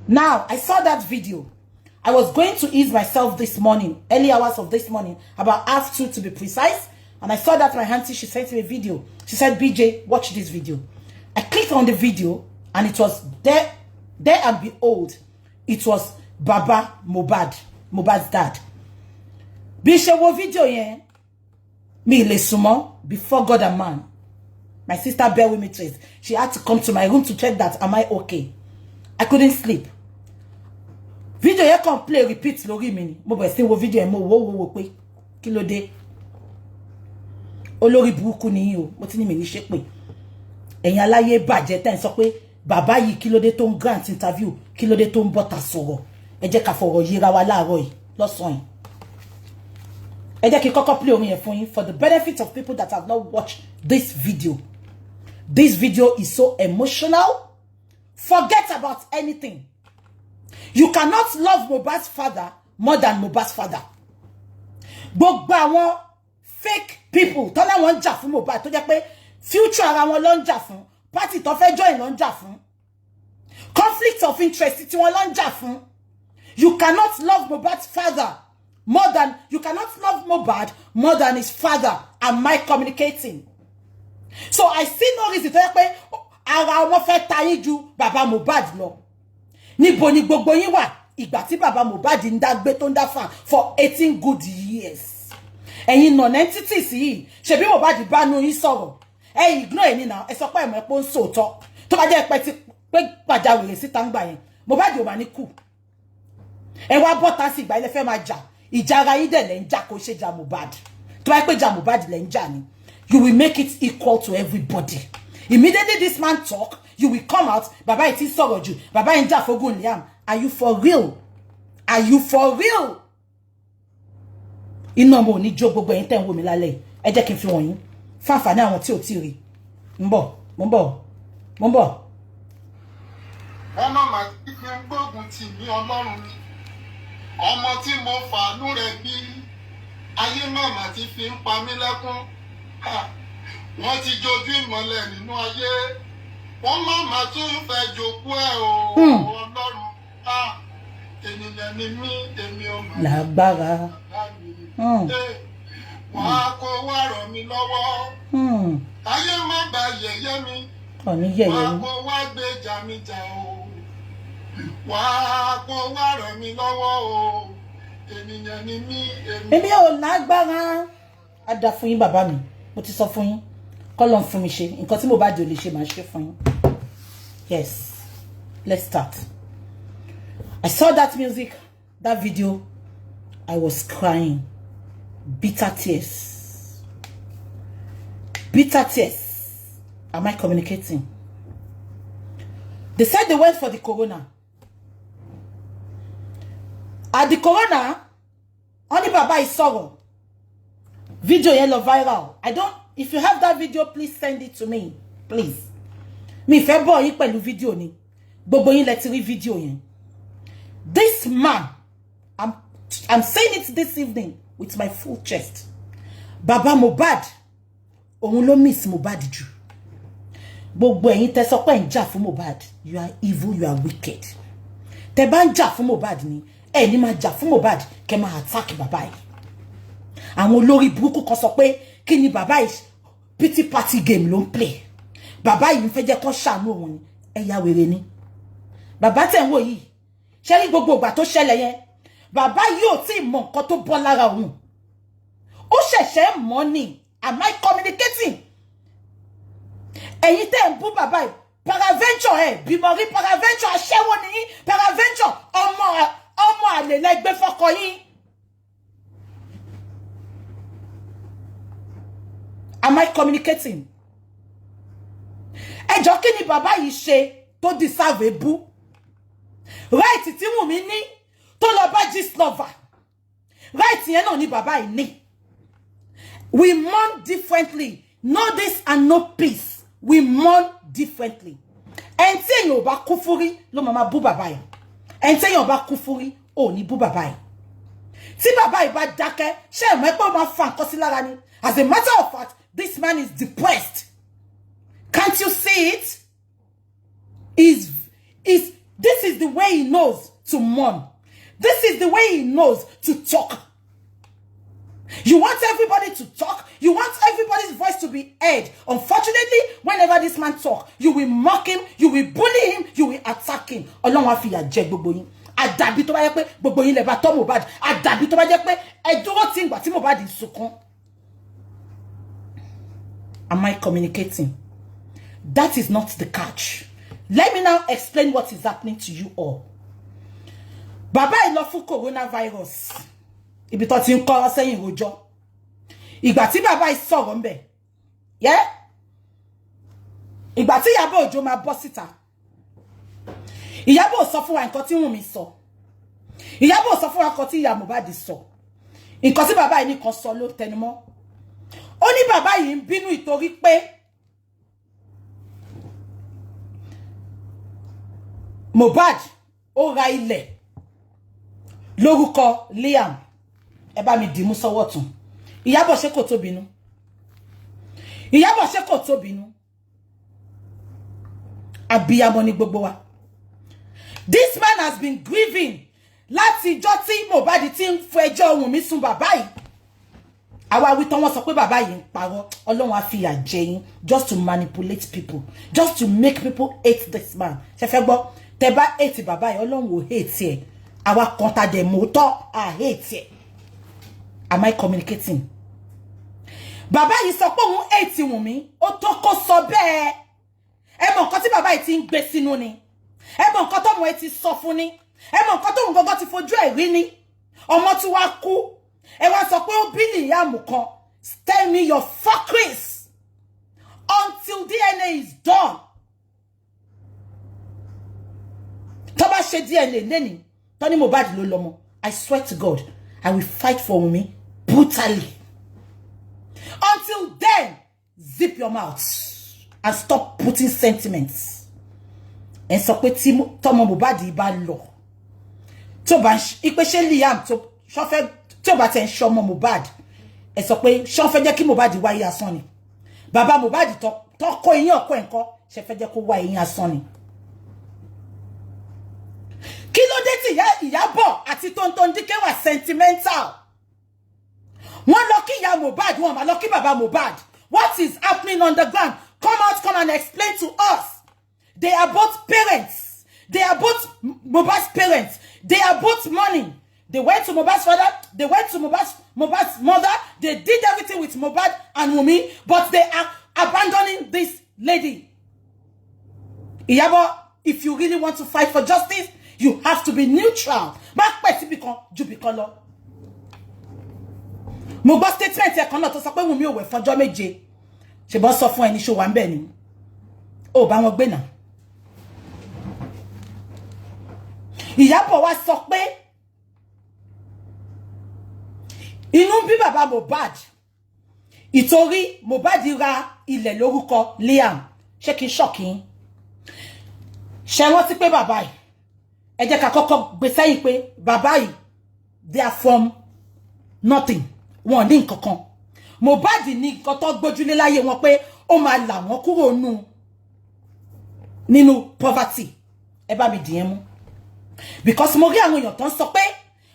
Now, I saw that video. I was going to ease myself this morning, early hours of this morning, about 2:30 to be precise. And I saw that my auntie, she sent me a video. She said, BJ, watch this video. I clicked on the video and it was there and behold, it was Baba Mohbad's dad. Bishe wo video yen, me le sumo, before God and man. My sister bear with me trace. She had to come to my room to check that, am I okay? I couldn't sleep. Video yen can play, repeat, lori mini. Mo be se wo video yen, mo wo pe. Kilo de. Olórí burúkú ni o, mo ti ní mi ní ṣépè. Ẹ̀yin aláyé bàjẹ́ tẹ́ ń sọ pé bàbá yìí kí ló dé tó ń grant interview, kí ló dé tó ń bọ́ta sọ̀rọ̀. Ẹ jẹ́ ká fọ̀rọ̀ yíra wa láàárọ̀ yìí lọ́sàn-án. Ẹ jẹ́ kí kọ́kọ́ play orin yẹn fún yín for the benefit of people that have not watched this video. This video is so emotional. Forget about anything. You cannot love Mohbad's father more than Mohbad's father. Gbogbo àwọn fake people tó na wọ́n jà fún Mohbad tó jẹ́ pé future ara wọn ló ń jà fún, party tó fẹ́ join ló ń jà fún, conflict of interest tí wọ́n ló ń jà fún. You cannot love Mohbad's father more than you cannot love Mohbad more than his father. Am I communicating? So I see no reason tó jẹ́ pé ara wọn fẹ́ ta yín ju bàbá Mohbad lọ. Níbo ni gbogbo yín wà ìgbà tí bàbá Mohbad ń dá gbé tó ń dá fà for 18 good years. Ẹ̀yin non-entities yìí ṣebí Mohbad bá nu yín sọ̀rọ̀ ẹ ignore ẹni náà ẹ sọ pé ẹ̀mọ́ ẹ̀pọ̀ ń sòótọ́ tó bá jẹ́ pé pàjáwìrì síta ń gbà yẹn Mohbad ò máa ní kú ẹ wá bọ́ta sí ìgbà ilẹ̀ fẹ́ máa jà ìjà ara yín dẹ̀ lẹ́ ń jà kó ṣe jà Mohbad tó bá pé jà Mohbad lẹ́ ń jà ni you will make it equal to everybody. Immediately this man talk you will come out bàbá yìí ti sọ̀rọ̀ jù bàbá yìí ń jà fógún Liam. Are you for real? Are you for real? Iná mo ní jó gbogbo ẹ̀yin tẹ́ ń wò mí lálẹ́ ẹ jẹ́ kí n fi wọ̀nyí fáfà ní àwọn tí ò tí rí ń bọ̀ ọmọ màá ti fi ń gbógun tì mí Ọlọ́run ni ọmọ tí mo fàánú rẹ̀ bí ayé màmá ti fi ń pa mí lẹ́kún wọ́n ti jojú ìmọ́lẹ̀ nínú ayé wọ́n màmá tún fẹ́ jòkú ẹ̀ o Ọlọ́run ènìyàn ni mí èmi ọmọ lágbára. Wàá kó wá rọ̀ mí lọ́wọ́. Ayé má bà yẹ̀yẹ́ mi. Wàá kó wá gbèjà mi jà o. Wàá kó wá rọ̀ mí lọ́wọ́ o. Ènìyàn ni mí. Èmi ò lágbára. A dá fún yín bàbá mi. Mo ti sọ fún yín. Kọ́lọ́n fún mi ṣe. Nǹkan tí mo bá jò lè ṣe máa ṣe fún yín. Yes. Let's start. I saw that music, that video. I was crying. Bitter tears. Bitter tears. Am I communicating? They said they went for the corona. At the corona, only Baba is sorrow. Video yellow viral. If you have that video, please send it to me. Please. Me fe boy pẹ̀lú video ni. Gbogbo yín lẹ ti rí video yẹn. This man, I'm saying it this evening with my full chest. Baba Mohbad, òun ló miss Mohbad jù. Gbogbo ẹ̀yin tẹ́ sọ pé ń jà fún Mohbad, you are evil, you are wicked. Tẹ́ bá ń jà fún Mohbad ni, ẹ ní máa jà fún Mohbad, kẹ́ máa attack bàbá yìí. Àwọn olórí burúkú kan sọ pé kí ni bàbá yìí pity party game ló ń play. Bàbá yìí ń fẹ́ jẹ́ kó ṣàánú òun ni, ẹ ya wèrè ni. Bàbá tẹ́ ń wò yìí, ṣé rí gbogbo ìgbà tó ṣẹlẹ̀ yẹn, bàbá yìí ò tí mọ nǹkan tó bọ́ lára òun. Ó ṣẹ̀ṣẹ̀ mọ̀ ni. Am I communicating? Ẹ̀yin tẹ́ ń bú bàbá yìí, paraventure bímọ rí paraventure aṣẹ́wó ni yín, paraventure ọmọ àlè lẹ́gbẹ́ fọ́kọ yín. Am I communicating? Ẹ jọ̀ọ́ kí ni bàbá yìí ṣe tó deserve bú? Right tí Wunmi ní tó lọ bá gist lover. Right yẹn náà ni bàbá yìí ní. We mourn differently. Know this and no peace. We mourn differently. Ẹni tí èyàn ò bá kú fúrí ló máa bú bàbá yìí. Ẹni tí èyàn ò bá kú fúrí ò ní bú bàbá yìí. Tí bàbá yìí bá dákẹ́, ṣé ẹ mọ̀ pé ó máa fa nǹkan sí lára ni? As a matter of fact, this man is depressed. Can't you see it? This is the way he knows to mourn. This is the way he knows to talk. You want everybody to talk. You want everybody's voice to be heard. Unfortunately, whenever this man talk, you will mock him, you will bully him, you will attack him. Ọlọ́run á fìyà jẹ gbogbo yín. Àdàbí tó bá jẹ́ pé gbogbo yín lè bá tọ́ Mohbad. Àdàbí tó bá jẹ́ pé ẹ dúró tí ìgbà tí Mohbad ń sunkún. Am I communicating? That is not the catch. Let me now explain what is happening to you all. Bàbá yìí lọ fún coronavirus. Ibi tó ti ń kọ́ sẹ́yìn rojọ́. Ìgbà tí bàbá yìí sọ̀rọ̀ ńbẹ̀. Yeah? Ìgbà tí Iyabo Ojo máa bọ́ síta. Iyabo sọ fún wa nǹkan tí Wunmi sọ. Iyabo sọ fún wa nǹkan tí ìyá Mohbad sọ. Nǹkan tí bàbá yìí nìkan sọ ló tẹnumọ́. Ó ní bàbá yìí ń bínú ìtorí pé Mohbad ó ra ilẹ̀ lórúkọ Liam. Ẹ bá mi dìímú sọ́wọ́ tún. Iyabo ṣé kò tó bínú. Iyabo ṣé kò tó bínú. Abiyamọ ni gbogbo wa. This man has been grieving láti ìjọ́ tí Mohbad ti ń fẹjọ́ Wunmi sùn bàbá yìí. Àwa wí tán wọ́n sọ pé bàbá yìí ń parọ́. Ọlọ́run á fìyà jẹ yín just to manipulate people, just to make people hate this man. Ṣé fẹ́ gbọ́? Tẹ́ bá hate bàbá yìí, Ọlọ́run ò hate ẹ. Àwa kan ta dẹ̀ mọ́tọ́ à hate ẹ. Am I communicating? Bàbá yìí sọ pé òun hate Wunmi. Ó tó kó sọ bẹ́ẹ̀. Ẹ mọ̀ nǹkan tí bàbá yìí ti ń gbé sínú ni. Ẹ mọ̀ nǹkan tọ́mọ ẹ ti sọ fún ni. Ẹ mọ̀ nǹkan tóun gangan ti fojú ẹ̀ rí ni. Ọmọ tí wàá kú. Ẹ wá sọ pé ó bí Liam kan. Tell me your fuckeries until DNA is done. Tó bá ṣe DNA lẹ́ni, tó ní Mohbad ló lọ́mọ. I swear to God, I will fight for Wunmi brutally. Until then, zip your mouth and stop putting sentiments. And sọ pé tí tọ́mọ Mohbad bá lọ. Tó bá ipe ṣe Liam tó fẹ́ tó bá tẹ̀ ń ṣọmọ Mohbad. Ẹ sọ pé ṣó fẹ́ jẹ́ kí Mohbad wá yé asán ni. Bàbá Mohbad tó kó eyín ọkọ ẹ̀ńkọ́ ṣe fẹ́ jẹ́ kó wá eyín asán ni. Kí ló dé tí Iyabo àti Tonton Dike wà sentimental? Wọ́n lọ kí ìyá Mohbad, wọ́n máa lọ kí bàbá Mohbad. What is happening on the ground? Come out, come and explain to us. They are both parents. They are both Mohbad's parents. They are both money. They went to Mohbad's father. They went to Mohbad's mother. They did everything with Mohbad and Wunmi, but they are abandoning this lady. Iyabo, if you really want to fight for justice, you have to be neutral. Mo gbọ́ statement ẹ̀ kan náà tó sọ pé Wunmi ò wẹ̀ fọ́jọ́ méje. Ṣé bọ́ sọ fún ẹni ṣó wà ńbẹ̀ ni. Ó bá wọn gbé náà. Iyabo wá sọ pé inú bí bàbá Mohbad ìtorí Mohbad ra ilẹ̀ lórúkọ Liam. Ṣé kí n ṣọ́kì? Ṣé wọ́n ti pé bàbá yìí? Ẹ jẹ́ ká kọ́kọ́ gbé sẹ́yìn pé bàbá yìí they are from nothing. Wọ́n ní nǹkan kan. Mohbad ní nǹkan tó gbójúlé láyé wọn pé ó máa là wọ́n kúrò nínú poverty. Ẹ bá mi dìyẹn mú. Because mo rí àwọn èèyàn tó ń sọ pé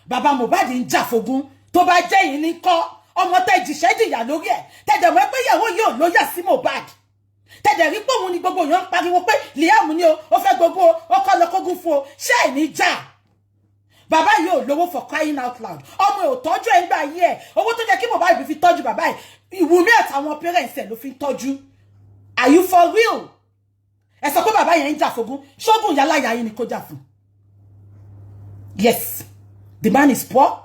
bàbá Mohbad ń jà fógun tó bá jẹ́ yìí ní kọ́ ọmọ tẹ́ jìṣẹ́ jìyà lórí ẹ̀ tẹ́jẹ̀ mọ́ pé ìyàwó yóò lóyà sí Mohbad tẹ́jẹ̀ rí pé òun ni gbogbo èèyàn ń pariwo pé Liam ni ó fẹ́ gbogbo ó kọ́ lọ kógun fún o ṣé ẹ̀ ní jà. Bàbá yóò lówó for crying out loud. Ọmọ ò tọ́jú ẹ̀ ń gbà yí ẹ̀. Owó tó jẹ́ kí Mohbad fi tọ́jú bàbá ẹ̀. Wunmi àtàwọn parents ẹ̀ ló fi tọ́jú. Are you for real? Ẹ sọ pé bàbá yẹn ń jà fógun. Ṣógun yálà yà yín ni kó jà fún. Yes, the man is poor.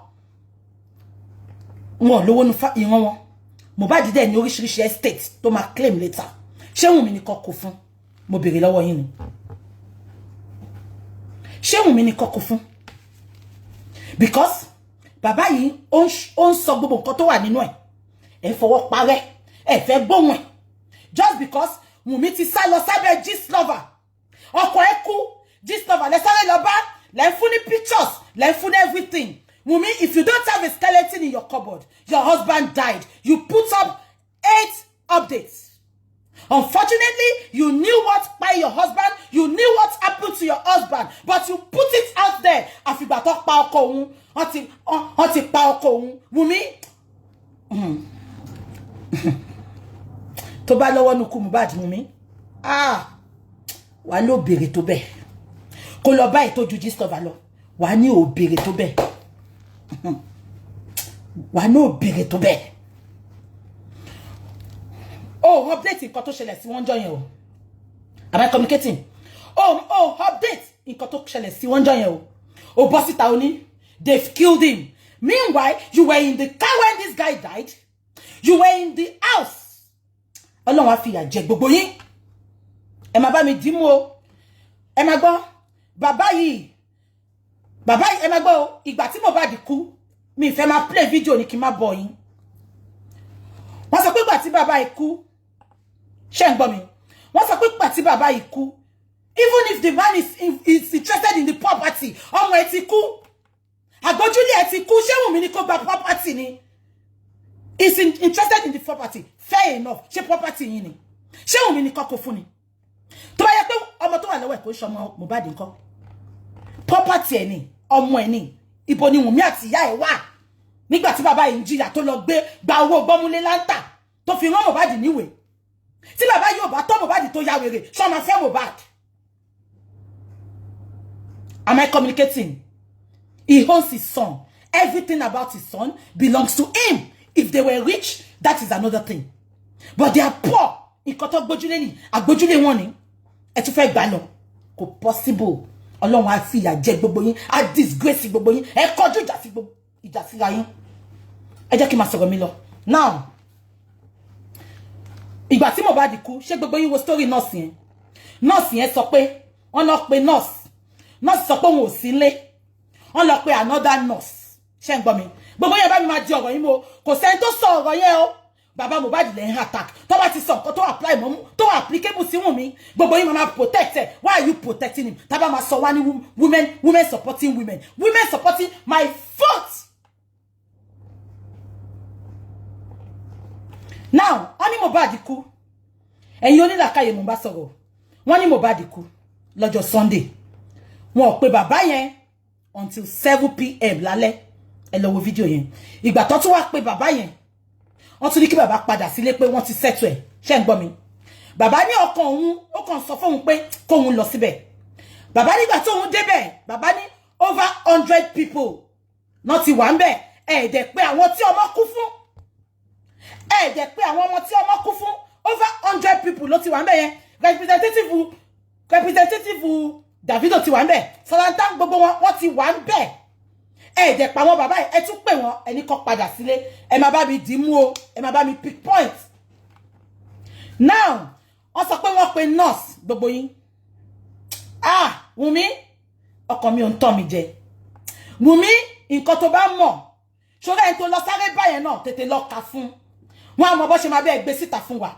Wọ́n lówó nu ìran wọn. Mohbad dẹ̀ ní oríṣiríṣi estate tó máa claim later. Ṣé Wunmi ni kó kó fún? Mo béèrè lọ́wọ́ yín ni. Ṣé Wunmi ni kó kó fún? Because bàbá yìí ó ń sọ gbogbo nǹkan tó wà nínú ẹ̀. Ẹ fọwọ́ parẹ́, ẹ fẹ́ gbóhùn ẹ̀. Just because Wunmi ti sá lọ sábẹ́ gist lover. Ọkọ ẹ̀ kú, gist lover lẹ sáré lọ bá, lẹ fún ní pictures, lẹ fún ní everything. Wunmi, if you don't have a skeleton in your cupboard, your husband died. You put up 8 updates. Unfortunately, you knew what by your husband, you knew what happened to your husband, but you put it out there. Àfìgbà tó pa ọkọ òun, wọ́n ti pa ọkọ òun. Wunmi. Tó bá lọ́wọ́ nu kú Mohbad Wunmi. Wà ló béèrè tó bẹ́ẹ̀. Kó lọ bá ìtọ́jú Gistlover lọ. Wà ní ò béèrè tó bẹ́ẹ̀. Wà ní ò béèrè tó bẹ́ẹ̀. Oh, update nǹkan tó ṣẹlẹ̀ sí wọ́n jọ yẹn o. Am I communicating? Oh, update nǹkan tó ṣẹlẹ̀ sí wọ́n jọ yẹn o. O bọ́ síta ó ní, they've killed him. Meanwhile, you were in the car when this guy died. You were in the house. Ọlọ́run á fìyà jẹ gbogbo yín. Ẹ má bá mi dìímú o. Ẹ má gbọ́. Bàbá yìí, ẹ má gbọ́ o. Ìgbà tí Mohbad kú, mi fẹ́ máa play video ní kí n má bọ̀ yín. Wọ́n sọ pé ìgbà tí bàbá yìí kú, ṣé ń gbọ́ mi? Wọ́n sọ pé ìgbà tí bàbá yìí kú, even if the man is interested in the property, ọmọ ẹ̀ ti kú. Àgbójúlé ẹ̀ ti kú, ṣé Wunmi ní kó gba property ni? Is interested in the property. Fair enough. Ṣé property yín ni? Ṣé Wunmi ní kó kó fún ni? Tó bá yẹ pé ọmọ tó wà lọ́wọ́ ẹ̀ kò ṣe ọmọ Mohbad ńkọ́. Property ẹ̀ ni, ọmọ ẹ̀ ni. Ibo ni Wunmi àti ìyá ẹ̀ wà? Nígbà tí bàbá yìí ń jìyà tó lọ gba owó gbọ́múlé láńtà tó fi rán Mohbad níwèé. Tí bàbá yóò bá tọ́ Mohbad tó ya wèrè, ṣó máa fẹ́ Mohbad. Am I communicating? He owns his son. Everything about his son belongs to him. If they were rich, that is another thing. But they are poor. Ikoto gbojule ni, agbojule won ni. Ẹ tún fẹ́ gbà lọ. Kò possible. Ọlọ́run á fìyà jẹ gbogbo yín, á disgrace gbogbo yín. Ẹ kọjú ìjà síra yín. Ẹ jẹ́ kí n máa sọ̀rọ̀ mi lọ. Now, ìgbà tí Mohbad kú, ṣé gbogbo yín wo story nurse yẹn? Nurse yẹn sọ pé wọ́n lọ pé nurse. Nurse sọ pé òun ò sí nílé. Wọ́n lọ pé another nurse. Ṣé ń gbọ́ mi? Gbogbo yẹn bá mi máa di ọ̀rọ̀ yín mo. Kò sẹ́ni tó sọ ọ̀rọ̀ yẹn o. Bàbá Mohbad lè ń attack. Tó bá ti sọ nǹkan tó apply mọ́ tó applicable sí Wunmi. Gbogbo yín máa protect ẹ̀. Why are you protecting him? Tá bá máa sọ wá ní women supporting women. Women supporting my fault. Now, wọ́n ní Mohbad kú. Ẹ̀yin onílàkàyè mo bá sọ̀rọ̀. Wọ́n ní Mohbad kú lọ́jọ́ Sunday. Wọ́n ò pè bàbá yẹn until 7 p.m. lálẹ́. Ẹ lọ wo fídíò yẹn. Ìgbà tó tún wá pè bàbá yẹn. Wọ́n tún ní kí bàbá padà sílé pé wọ́n ti settle ẹ̀. Ṣé ń gbọ́ mi? Bàbá ní ọkàn òun, ó kàn sọ fún òun pé kóun lọ síbẹ̀. Bàbá nígbà tó òun débẹ̀, bàbá ní over 100 people náà ti wà ńbẹ̀. Ẹ dẹ̀ pé àwọn tí ọmọ kú fún. Ẹ dẹ̀ pé àwọn ọmọ tí ọmọ kú fún. Over 100 people ló ti wà ńbẹ̀ yẹn. Representative Davido ti wà ńbẹ̀. Sọlántà gbogbo wọn ti wà ńbẹ̀. Ẹ dẹ̀ pa wọn bàbá ẹ tún pè wọn ẹni kó padà sílé. Ẹ má bá mi dìímú o. Ẹ má bá mi pick point. Now, wọ́n sọ pé wọ́n pe nurse gbogbo yín. Wunmi, ọkàn mi ò ń tàn mí jẹ. Wunmi, nǹkan tó bá mọ̀. Ṣọ́ra ẹni tó lọ sáré báyẹn náà tètè lọ kà fún. Wọ́n á mọ̀ bó ṣe máa bẹ́ẹ̀ gbé síta fún wa.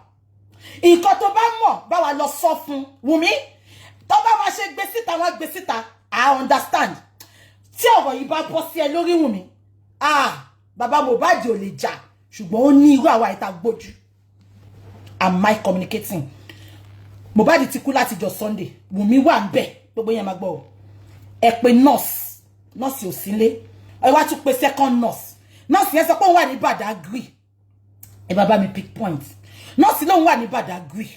Nǹkan tó bá mọ̀ bá wa lọ sọ fún. Wunmi, tó bá wa ṣe gbé síta wọ́n gbé síta. I understand. Tí ọ̀rọ̀ yìí bá bọ́ sí ẹ lórí Wunmi. Bàbá Mohbad ò lè jà ṣùgbọ́n ó ní irú àwa ìta gbójú. Am I communicating? Mohbad ti kú láti jọ Sunday. Wunmi wà ńbẹ̀. Gbogbo yẹn máa gbọ́ o. Ẹ pè nurse. Nurse ò sí nílé. Ẹ wá tún pè second nurse. Nurse yẹn sọ pé òun wà ní Badagry. Ẹ bá bá mi pick point. Nurse lóun wà ní Badagry.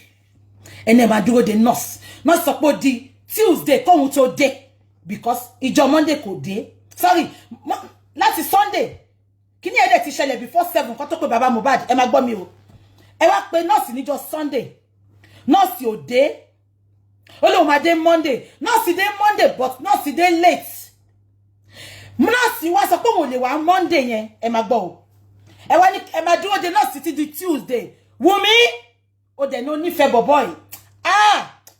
Ẹni ẹ máa dúró de nurse. Nurse sọ pé ó di Tuesday kóhun tó dé. Because ìjọ Monday kò dé. Sorry, láti Sunday. Kí ni ẹ dẹ̀ ti ṣẹlẹ̀ before 7 kó tó pé bàbá Mohbad. Ẹ máa gbọ́ mi o. Ẹ wá pè nurse níjọ́ Sunday. Nurse ò dé. Ó lóun máa dé Monday. Nurse dé Monday but nurse dé late. Nurse wá sọ pé òun lè wá Monday yẹn. Ẹ máa gbọ́ o. Ẹ wá ní ẹ máa dúró de nurse títí di Tuesday. Wunmi, ó dẹ̀ ní onífẹ́ bọ̀bọ̀ yìí.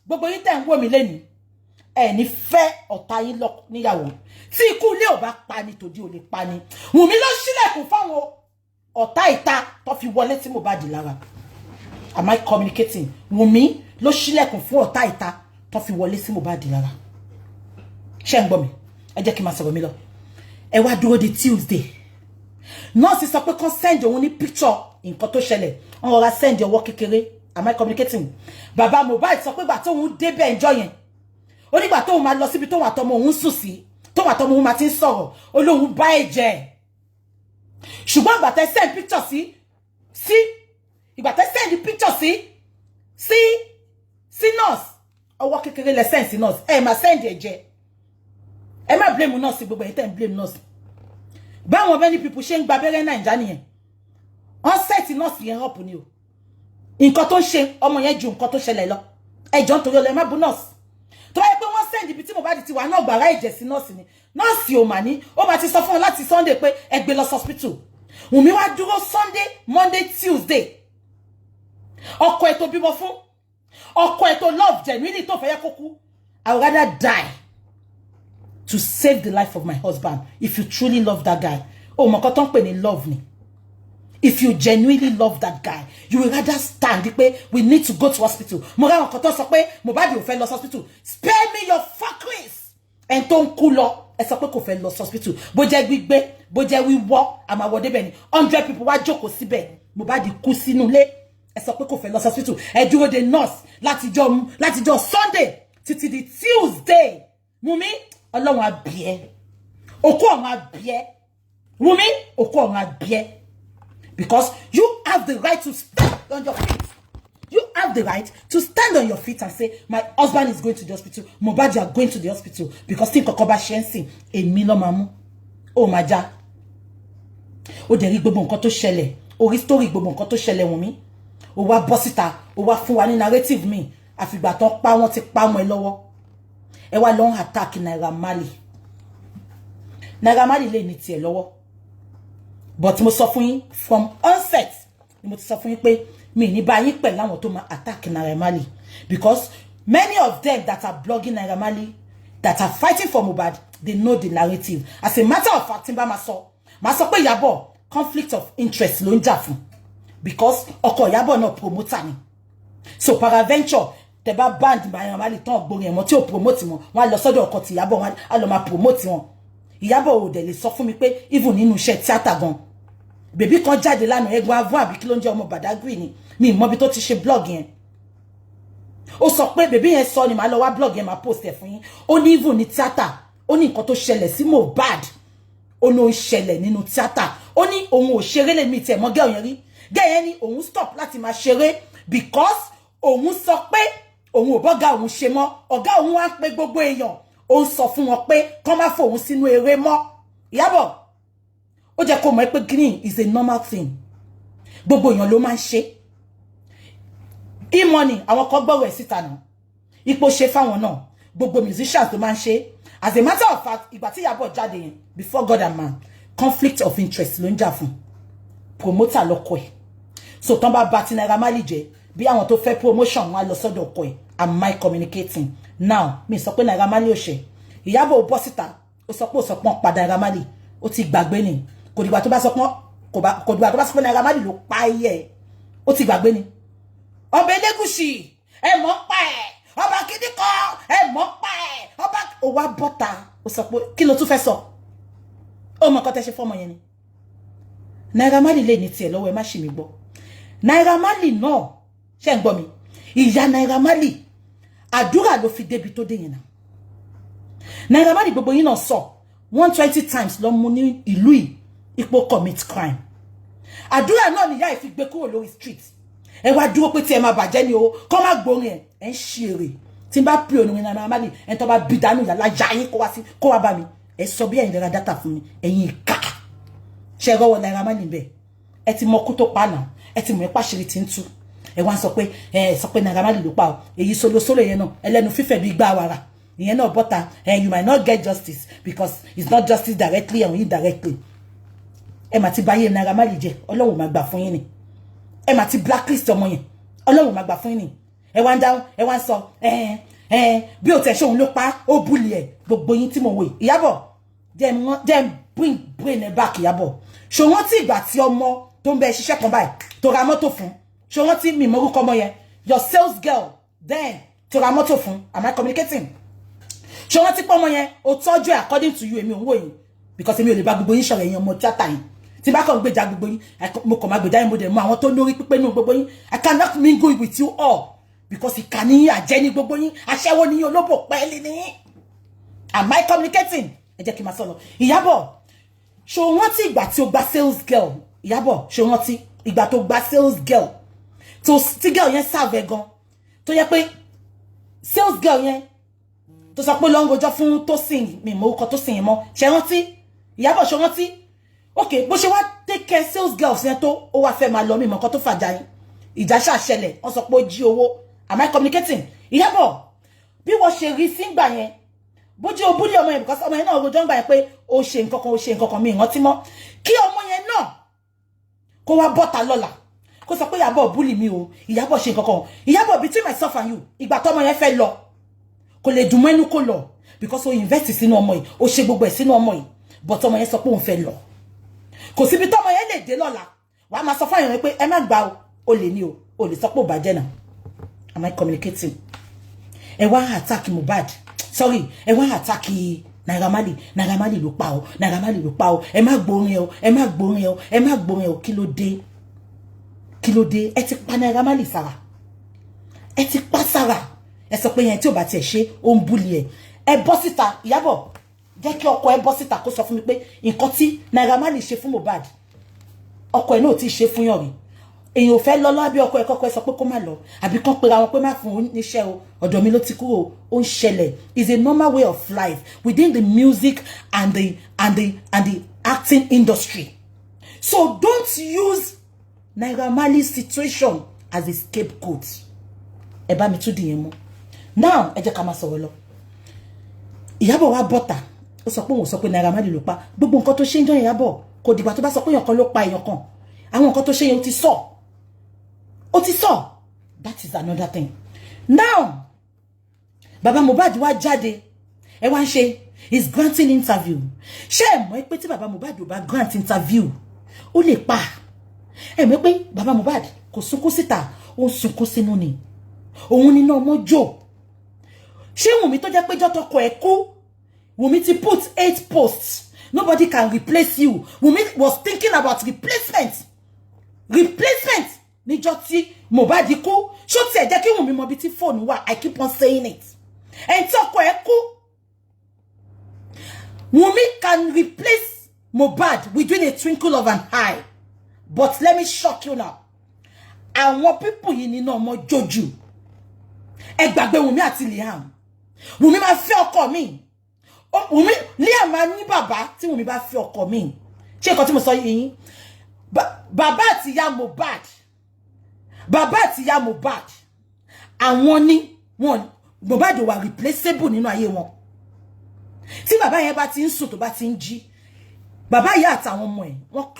Gbogbo yín tẹ̀ ń wò mí lẹ́ni. Ẹ ní fẹ́ ọ̀tá yín lọ níyàwó. Tí ikú ilé ò bá pa ni tòdí ò lè pa ni. Wunmi ló ṣílẹ̀kùn fáwọn ọ̀tá ìta tó fi wọlé tí Mohbad lára. Am I communicating? Wunmi ló ṣílẹ̀kùn fún ọ̀tá ìta tó fi wọlé sí Mohbad lára. Ṣé ń gbọ́ mi? Ẹ jẹ́ kí n máa sọ̀rọ̀ mi lọ. Ẹ wá dúró di Tuesday. Nurse sọ pé kàn send òun ní picture nǹkan tó ṣẹlẹ̀. Wọ́n rọra send ọwọ́ kékeré Am I communicating? Baba Mohbad sọ pé gbà tóun dé be enjoy yẹn. Ó ní gbà tóun máa lọ síbi tóun àtọmọ òun sùn sí. Tóun àtọmọ òun máa ti ń sọ̀rọ̀. Ó lóun bá ẹ̀jẹ̀. Ṣùgbọ́n ìgbà tẹ́ send picture sí ìgbà tẹ́ send picture sí nurse. Ọwọ́ kékeré lẹ send sí nurse. Ẹ máa send ẹ̀jẹ̀. Ẹ má blame nurse gbogbo ẹ̀ tẹ́ ń blame nurse. Báwọn many people ṣe ń gba abẹ́rẹ́ Naija nìyẹn. On set nurse yẹn up ni o. Nǹkan tó ṣe ọmọ yẹn ju nǹkan tó ṣẹlẹ̀ lọ. Ẹjọ́ nítorí ọlọ́ ẹ má bú nurse. Tó yẹ pé wọ́n send ibi tí Mohbad ti wà náà gbàrà ẹ̀jẹ̀ sí nurse ni. Nurse ò mà ní ó máa ti sọ fún wọn láti Sunday pé ẹ gbé lọ hospital. Wunmi wá dúró Sunday, Monday, Tuesday. Ọkọ ẹ̀ tó bímọ fún. Ọkọ ẹ̀ tó love genuinely tó fẹ́ yẹ kó kú. I would rather die to save the life of my husband if you truly love that guy. Oh, mo ko ton pe ni love ni. If you genuinely love that guy, you will rather stand we need to go to hospital. Mo ra nkan tó sọ pé Mohbad ò fẹ́ lọ hospital. Spare me your fuckeries. En tó ń kú lọ, ẹ sọ pé kò fẹ́ lọ hospital. Bó jẹ́ gbígbé, bó jẹ́ wíwọ́, a máa wò débẹ̀ ni. 100 people wá jókòó síbẹ̀. Mohbad kú sínú ilé. Ẹ sọ pé kò fẹ́ lọ hospital. Ẹ dúró de nurse láti jọ́ Sunday títí di Tuesday. Wunmi, Ọlọ́run á bí ẹ. Òkú ọ̀run á bí ẹ. Wunmi, òkú ọ̀run á bí ẹ. Because you have the right to stand on your feet. You have the right to stand on your feet and say, my husband is going to the hospital. Mohbad, you are going to the hospital. Because think kokoba shensi. Èmi ló máa mú. Oh, my ja. O dẹ̀ rí gbogbo nǹkan tó ṣẹlẹ̀. O rí story gbogbo nǹkan tó ṣẹlẹ̀ Wunmi. O wá bọ́ síta. O wá fún wa ní narrative mi. Àfìgbà tán pa wọ́n ti pa mọ́ ẹ lọ́wọ́. Ẹ wá lọ attack Naira Marley. Naira Marley lè ní tiẹ̀ lọ́wọ́. But mo sọ fún yín from onset mo ti sọ fún yín pé mi ní bá yín pẹ̀lú àwọn tó máa attack Naira Marley because many of them that are blogging Naira Marley that are fighting for Mohbad, they know the narrative. As a matter of fact, timba ma sọ pé Iyabo conflict of interest ló ń jà fún because ọkọ Iyabo náà promoter ni. So paraventure tẹ́ bá band Naira Marley tán gbórin ẹ̀ mọ́ tí ó promote wọn wọ́n lọ sọ́dọ̀ ọkọ tí Iyabo wọn á lọ máa promote wọn. Iyabo ò dẹ̀ lè sọ fún mi pé even nínú iṣẹ́ theater gan bèbí kan jáde lánàá ẹgbọn avon àbí kí ló ń jẹ́ ọmọ Badagry ni mi mọ̀ bí tó ti ṣe blog yẹn. Ó sọ pé bèbí yẹn sọ ni màá lọ wá blog yẹn máa post ẹ̀ fún yín. Ó ní even ní theater ó ní nǹkan tó ṣẹlẹ̀ sí Mohbad ó ló ń ṣẹlẹ̀ nínú theater. Ó ní òun ò ṣeré lè mi tiẹ̀ mọ́ gẹ́ òyìn rí gẹ́ yẹn ni òun stop láti máa ṣeré because òun sọ pé òun ò bọ́gà òun ṣe mọ́ ọ̀gá òun wá pé gbogbo èèyàn ó ń sọ fún wọn pé kán má fòun sínú eré mọ́. Iyabo ó jẹ́ kó mọ̀ pé green is a normal thing. Gbogbo èèyàn ló máa ń ṣe. E-money àwọn kan gbọ́wọ́ ẹ̀ síta náà. Ipò ṣe fáwọn náà. Gbogbo musicians ló máa ń ṣe. As a matter of fact, ìgbà tí Iyabo jáde yẹn before God and man, conflict of interest ló ń jà fún. Promoter lọ́kọ ẹ̀. So tán bá ti Naira Marley jẹ́ bí àwọn tó fẹ́ promotion wọn lọ sọ́dọ̀ ọkọ ẹ̀. Am I communicating? Now, mi sọ pé Naira Marley ò ṣe. Iyabo bọ́ síta. Ó sọ pé padà Naira Marley. Ó ti gbàgbé ni. Kò dìgbà tó bá sọ pé Naira Marley ló pa ayé. Ó ti gbàgbé ni. Ọba Elégùṣì, ẹ mọ̀ pa ẹ̀. Ọba Kídíkọ, ẹ mọ̀ pa ẹ̀. Ọba ó wá bọ́ta. Ó sọ pé kí ló tún fẹ́ sọ? Ó mọ̀ nǹkan tẹ́ ṣe fọ́mọ yẹn ni. Naira Marley lè ní tiẹ̀ lọ́wọ́ ẹ má ṣì mí gbọ́. Naira Marley náà ṣé ń gbọ́ mi. Ìyá Naira Marley àdúrà ló fi débi tó dé yẹn náà. Naira Marley gbogbo yín náà sọ 120 times ló mú ní ìlú yìí ipò commit crime. Àdúrà náà ni ìyá ẹ̀ fi gbé kúrò lórí street. Ẹ wá dúró pé tí ẹ máa bàjẹ́ ni o kọ́ máa gbórin ẹ̀ ń ṣeré. Tí n bá pè orin Naira Marley ẹ̀ tó bá bí dánú yàrá yá yín kó wá bá mi. Ẹ sọ bí ẹ̀yin lẹ́ra dátà fún mi ẹ̀yin ìka. Ṣé rọ́wọ́ Naira Marley bẹ́ẹ̀? Ẹ ti mọ kú tó pa náà. Ẹ ti mọ̀ ẹ́ pàṣírí tí ń tú. Ẹ wá sọ pé Naira Marley ló pa o. Èyí solo yẹn náà ẹlẹ́nu fífẹ̀ bí gbá wàrà. Ìyẹn náà bọ́ta you might not get justice because it's not justice directly and indirectly. Ẹ mà ti báyé Naira Marley jẹ́ Ọlọ́run máa gbà fún yín ni. Ẹ mà ti blacklist ọmọ yẹn Ọlọ́run máa gbà fún yín ni. Ẹ wá ń dáhùn ẹ wá ń sọ bí o tẹ̀ ṣe òun ló pa ó búlì ẹ̀ gbogbo yín tí mo wò Iyabo jẹ́ bring brain ẹ back Iyabo. Ṣé wọ́n ti ìgbà tí ọmọ tó ń bẹ ṣiṣẹ́ kan báyìí tó ra mọ́tò fún ṣé wọ́n ti mi mọ́rúkọ ọmọ yẹn your sales girl then tó ra mọ́tò fún am I communicating? Ṣé wọ́n ti pọ́ ọmọ yẹn o tọ́jú ẹ̀ according to you èmi ò ń wò yín because èmi ò lè bá gbogbo yín ṣọ̀rọ̀ ẹ̀yin ọmọ tíátà yìí tí bá kàn gbèjà gbogbo yín mo kàn máa gbèjà yín mo dẹ̀ mọ àwọn tó lórí pípé nínú gbogbo yín I cannot mingle with you all because ìkànnì yín àjẹ́ ní gbogbo yín aṣẹ́wó ní olóbò pẹ́ẹ́lí ní yín. Am I communicating? Ẹ jẹ́ kí n máa sọ̀rọ̀. Iyabo ṣó wọ́n tí ìgbà tí ó gba sales girl Iyabo ṣó wọ́n tí ìgbà tó gba sales girl tó tí girl yẹn serve gan tó yẹ pé sales girl yẹn tó sọ pé ló ń rojọ́ fún Tosin mi mọ orúkọ Tosin yẹn mọ́ ṣe rántí Iyabo ṣó rántí okay bó ṣe wá take care sales girls yẹn tó ó wá fẹ́ máa lọ mi mọ nǹkan tó fàjà yín ìjà ṣàṣẹlẹ̀ wọ́n sọ pé ó jí owó. Am I communicating? Iyabo bí wọ́n ṣe rí sígbà yẹn bójú o búlé ọmọ yẹn because ọmọ yẹn náà rojọ́ ń gbà yẹn pé ó ṣe nǹkan kan mi ìrántí mọ́ kí ọmọ yẹn náà kó wá bọ́ta lọ́la kó sọ pé Iyabo búlì mi o Iyabo ṣe nǹkan kan Iyabo between myself and you ìgbà tọ́mọ yẹn fẹ́ lọ kò lè dùn mẹ́nu kó lọ because o invest sínú ọmọ yìí o ṣe gbogbo ẹ̀ sínú ọmọ yìí but ọmọ yẹn sọ pé òun fẹ́ lọ kò síbi tọ́mọ yẹn lè dé lọ́la wàá máa sọ fún àyàn pé ẹ má gbà o lè ní o lè sọ pé ò bàjẹ́ náà. Am I communicating? Ẹ wá attack Mohbad sorry ẹ wá attack Naira Marley ló pa o Naira Marley ló pa o ẹ má gbórin o ẹ má gbórin o ẹ má gbórin o kí ló dé ẹ ti pa Naira Marley sára ẹ ti pa sára ẹ sọ pé yẹn tí ò bá tiẹ̀ ṣe ó ń búlì ẹ bọ́ síta Iyabo jẹ́ kí ọkọ ẹ bọ́ síta kó sọ fún mi pé nǹkan tí Naira Marley ṣe fún Mohbad ọkọ ẹ náà ti ṣe fún yàn rí èyàn ò fẹ́ lọ́lọ́ àbí ọkọ ẹ kọ́kọ́ ẹ sọ pé kó má lọ àbí kán pera wọn pé má fún níṣẹ́ o ọ̀dọ̀ mi ló ti kúrò ó ń ṣẹlẹ̀ is a normal way of life within the music and the acting industry. So don't use Naira Marley's situation as a scapegoat. Ẹ bá mi tún di yẹn mú. Now ẹ jẹ́ ká máa sọ̀rọ̀ lọ. Iyabo wá bọ́ta ó sọ pé òun sọ pé Naira Marley ló pa gbogbo nǹkan tó ṣe ń jọ Iyabo kò dìgbà tó bá sọ pé èèyàn kan ló pa èèyàn kan àwọn nǹkan tó ṣe yẹn ó ti sọ that is another thing. Now Baba Mohbad wá jáde ẹ wá ń ṣe is granting interview ṣé ẹ mọ̀ pé tí Baba Mohbad ò bá grant interview ó lè pa ẹ mọ̀ pé Baba Mohbad kò sunkún síta ó ń sunkún sínú ni òun ni náà mọ́ jò ṣé Wunmi tó jẹ́ pé jọ́tọ̀kọ ẹ̀ kú Wunmi ti put 8 posts nobody can replace you Wunmi was thinking about replacement níjọ́ tí Mohbad kú ṣó tiẹ̀ jẹ́ kí Wunmi mọ bí tí phone wà I keep on saying it ẹni tí ọkọ ẹ̀ kú Wunmi can replace Mohbad within a twinkle of an eye but let me shock you now àwọn people yìí nínú ọmọ joju ẹ gbàgbé Wunmi àti Liam Wunmi máa fẹ́ ọkọ mi Wunmi Liam máa ní bàbá tí Wunmi bá fẹ́ ọkọ mi ṣé nǹkan tí mo sọ yìí bàbá àti ìyá Mohbad àwọn ni wọn Mohbad wà replaceable nínú ayé wọn tí bàbá yẹn bá ti ń sùn tó bá ti ń jí bàbá yẹn àtàwọn ọmọ ẹ̀ wọ́n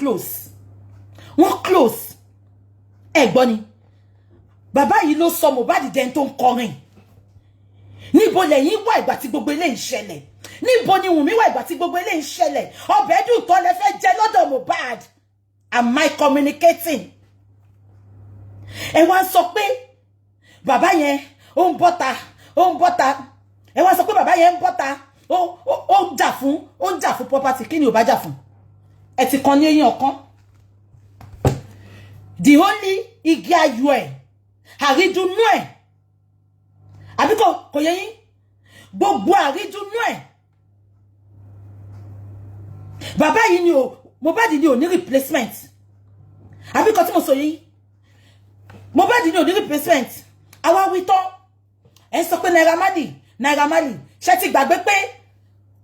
close ẹ gbọ́ ni bàbá yìí ló sọ Mohbad den tó ń kọrin níbo lẹ́yìn wà ìgbà tí gbogbo eléyìí ṣẹlẹ̀ níbo ni Wunmi wà ìgbà tí gbogbo eléyìí ṣẹlẹ̀ ọbẹ̀ dùn tó lẹ fẹ́ jẹ lọ́dọ̀ Mohbad. Am I communicating? Ẹ wá sọ pé bàbá yẹn ó ń bọ́ta ẹ wá sọ pé bàbá yẹn ń bọ́ta ó ń jà fún property kí ni ò bá jà fún ẹ ti kan ní eyín ọ̀kan the only igi ayọ̀ ẹ̀ àrídùnnú ẹ̀ àbí kò yẹ yín gbogbo àrídùnnú ẹ̀ bàbá yìí ni Mohbad ni ò ní replacement àbí kò tí mo sọ yìí Mohbad ni ò ní replacement àwa wí tán ẹ sọ pé Naira Marley ṣé ti gbàgbé pé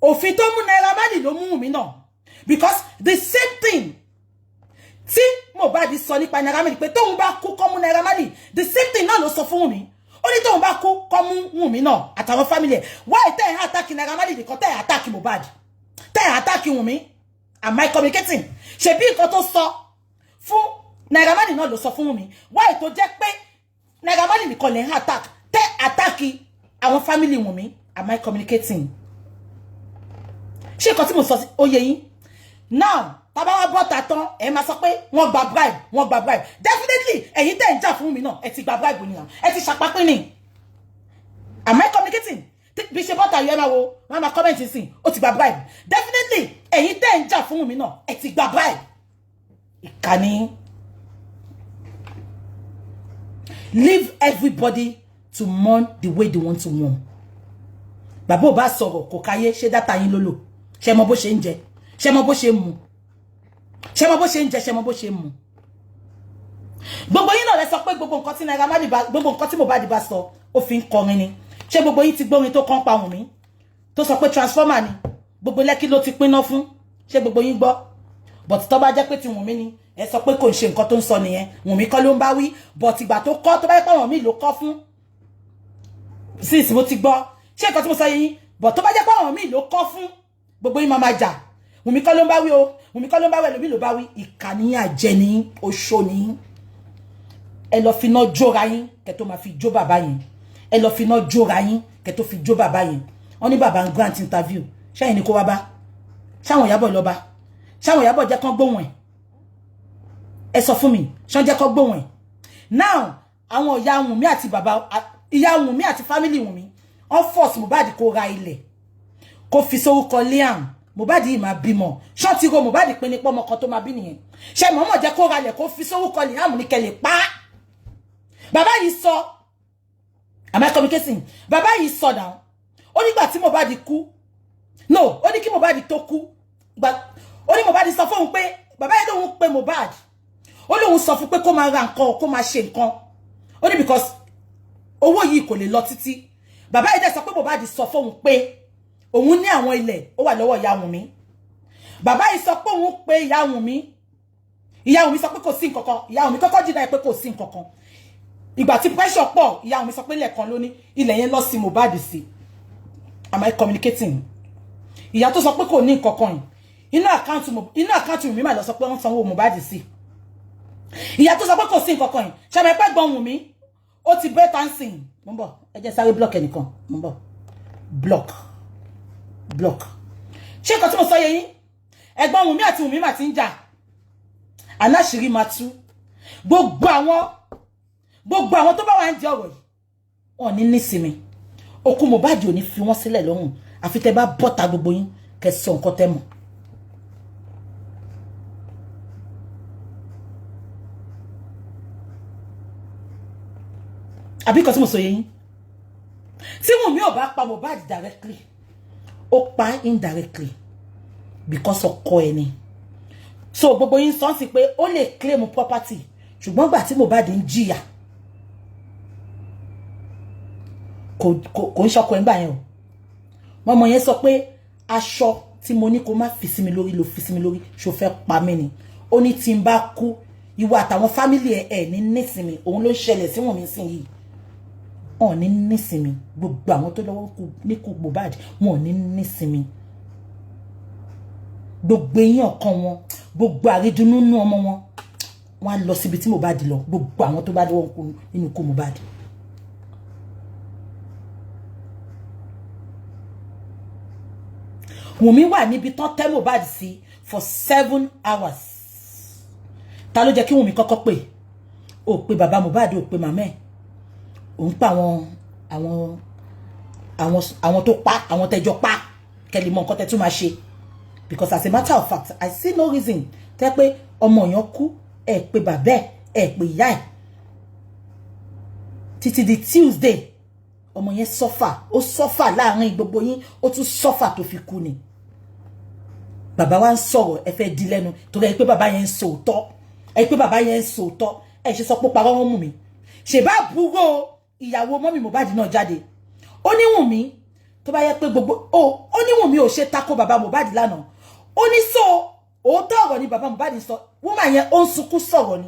òfin tó mú Naira Marley ló mú mi náà because the same thing tí Mohbad sọ nípa Naira Marley pé tóun bá kú kó mú Naira Marley the same thing náà ló sọ fún Wunmi ó ní tóun bá kú kó mú Wunmi náà àtàwọn family why tẹ́ ẹ̀ attack Naira Marley nìkan tẹ́ ẹ̀ attack Mohbad tẹ́ ẹ̀ attack Wunmi. Am I communicating? Ṣebí nǹkan tó sọ fún Naira Marley náà ló sọ fún Wunmi why tó jẹ́ pé Naira Marley nìkan lè attack tẹ́ attack àwọn family Wunmi. Am I communicating? Ṣé nǹkan tí mo sọ ó yé yín now tá bá wá bọ́ta tán ẹ máa sọ pé wọ́n gba bribe definitely ẹ̀yin tẹ́ ń jà fún mi náà ẹ ti gba bribe ni ẹ ti ṣàpapín ni. Am I communicating? Bí ṣe bọ́ta yẹn máa wo máa comment sí ó ti gba bribe definitely ẹ̀yin tẹ́ ń jà fún mi náà ẹ ti gba bribe ìkànnì. Leave everybody to mourn the way they want to mourn. Bàbá ò bá sọ̀rọ̀ kò káyé ṣe data yín lólò. Ṣé mọ bó ṣe ń jẹ, ṣé mọ bó ṣe ń mu. Ṣé mọ bó ṣe ń jẹ, ṣé mọ bó ṣe ń mu. Gbogbo yín náà lẹ sọ pé gbogbo nǹkan tí Naira Marley bá, gbogbo nǹkan tí Mohbad bá sọ ó fi ń kọrin ni. Ṣé gbogbo yín ti gbórin tó kàn pa Wunmi tó sọ pé transformer ni gbogbo Lẹ́kì ló ti pinná fún. Ṣé gbogbo yín gbọ́? But tó bá jẹ́ pé ti Wunmi ni ẹ sọ pé kò ń ṣe nǹkan tó ń sọ nìyẹn. Wunmi kọ́ ló ń bá wí, but ìgbà tó kọ́ tó bá yẹ pé àwọn míì ló kọ́ fún. Sis mo ti gbọ́. Ṣé nǹkan tí mo sọ yín? But tó bá jẹ́ pé àwọn míì ló kọ́ fún gbogbo yín máa jà. Wunmi kọ́ ló ń bá wí o. Wunmi kọ́ ló ń bá wí, ẹlòmíì ló bá wí. Ìkànnì àjẹni oṣó ni. Ẹ lọ fi iná jóra yín kẹ́ tó máa fi jó bàbá yẹn. Ẹ lọ fi iná jóra yín kẹ́ tó fi jó bàbá yẹn. Wọ́n ní bàbá ń grant interview. Ṣé ẹ̀yin ni kó wá bá? Ṣáwọn Ìyábọ̀ lọ bá? Ṣáwọn Ìyábọ̀ jẹ́ kán gbóhùn ẹ̀? Ẹ sọ fún mi, ṣán jẹ́ kán gbóhùn ẹ̀? Now, àwọn ìyá Wunmi àti bàbá ìyá Wunmi àti family Wunmi, wọ́n force Mohbad kó ra ilẹ̀. Kó fi sórúkọ Liam. Mohbad yìí máa bímọ. Ṣán ti ro Mohbad pé ní pọ́mọ kan tó máa bí nìyẹn. Ṣé mọ̀mọ́ jẹ́ kó ra ilẹ̀ kó fi sórúkọ Liam ní kẹ́lẹ̀ pa. Bàbá yìí sọ, am I communicating? Bàbá yìí sọ down. Ó nígbà tí Mohbad kú. No, ó ní kí Mohbad tó kú. Ó ní Mohbad sọ fún òun pé bàbá yìí lòun pé Mohbad. Ó lòun sọ fún pé kó máa ra nǹkan, kó máa ṣe nǹkan. Ó ní because owó yìí kò lè lọ títí. Bàbá yìí dẹ̀ sọ pé Mohbad sọ fún òun pé òun ní àwọn ilẹ̀ ó wà lọ́wọ́ ìyá Wunmi. Bàbá yìí sọ pé òun pé ìyá Wunmi. Ìyá Wunmi sọ pé kò sí nǹkan kan. Ìyá Wunmi kọ́kọ́ jìnnà pé kò sí nǹkan kan. Ìgbà tí pressure pọ̀, ìyá Wunmi sọ pé lẹ́ẹ̀kan ló ní ilẹ̀ yẹn lọ sí Mohbad sí. Am I communicating? Ìyá tó sọ pé kò ní nǹkan kan yìí. Inú àkáǹtì Wunmi máa lọ sọ pé wọ́n sanwó Mohbad sí. Ìyá tó sọ pé kò sí nǹkan kan yìí. Ṣé àmọ́ ẹgbẹ́ gbọ́n Wunmi ó ti bẹ́ẹ̀ tán sìn. Mo ń bọ̀, ẹ jẹ́ sáré block ẹnìkan. Mo ń bọ̀. Block. Ṣé nǹkan tí mo sọ yé yín? Ẹ̀gbọ́n Wunmi àti Wunmi máa ti ń jà. Aláṣìírí máa tú. Gbogbo àwọn tó bá wà ń jẹ ọ̀rọ̀ yìí wọ́n ní nísinmi. Òkú Mohbad ò ní fi wọ́n sílẹ̀ lọ́rùn àfi tẹ́ bá bọ́ta gbogbo yín kẹ́ sọ nǹkan tẹ́ mọ̀. Àbí nǹkan tí mo sọ yé yín? Tí Wunmi ò bá pa Mohbad directly, ó pa indirectly because ọkọ ẹni. So gbogbo yín sọ sí pé ó lè claim property ṣùgbọ́n gbà tí Mohbad ń jìyà kò ń ṣọkọ ẹ̀ngbà yẹn o. Mọ́mọ́ yẹn sọ pé aṣọ tí mo ní kó má fi sí mi lórí ló fi sí mi lórí ṣó fẹ́ pa mí ni. Ó ní tí n bá kú ìwọ àtàwọn family ẹ̀ ní nísinmi. Òun ló ṣẹlẹ̀ sí Wunmi sìn yìí. Wọ́n ní nísinmi. Gbogbo àwọn tó lọ́wọ́ ní kú Mohbad wọ́n ní nísinmi. Gbogbo èèyàn kan wọn, gbogbo àrídùnnú nú ọmọ wọn, wọ́n á lọ síbi tí Mohbad lọ. Gbogbo àwọn tó bá lọ́wọ́ kú nínú kú Mohbad. Wunmi wà níbi tán tẹ́ Mohbad sí for 7 hours. Ta ló jẹ́ kí Wunmi kọ́kọ́ pè? Ó pè bàbá Mohbad, ó pè màmá ẹ̀. Ó ń pa àwọn tó pa, àwọn tẹ́jọ́ pa, kẹ́lì mọ̀ nǹkan tẹ́ tún máa ṣe. Because as a matter of fact, I see no reason tẹ́ pé ọmọ yẹn kú, ẹ pè bàbá ẹ pè ìyá ẹ̀. Títí di Tuesday, ọmọ yẹn ó suffer láàrin gbogbo yín, ó tún suffer tó fi kú ni. Bàbá wa ń sọ̀rọ̀ ẹ fẹ́ di lẹ́nu torí ẹ pé bàbá yẹn ń sòótọ́. Ẹ pé bàbá yẹn ń sòótọ́. Ẹ ṣe sọ pé parọ́ wọn mú mi. Ṣé bá àbúrò ìyàwó mọ́mì Mohbad náà jáde. Ó ní Wunmi tó bá yẹ pé gbogbo ó ní Wunmi ò ṣe tako bàbá Mohbad lánàá. Ó ní so òótọ́ ọ̀rọ̀ ni bàbá Mohbad sọ. Woman yẹn ó ń sunkún sọ̀rọ̀ ni.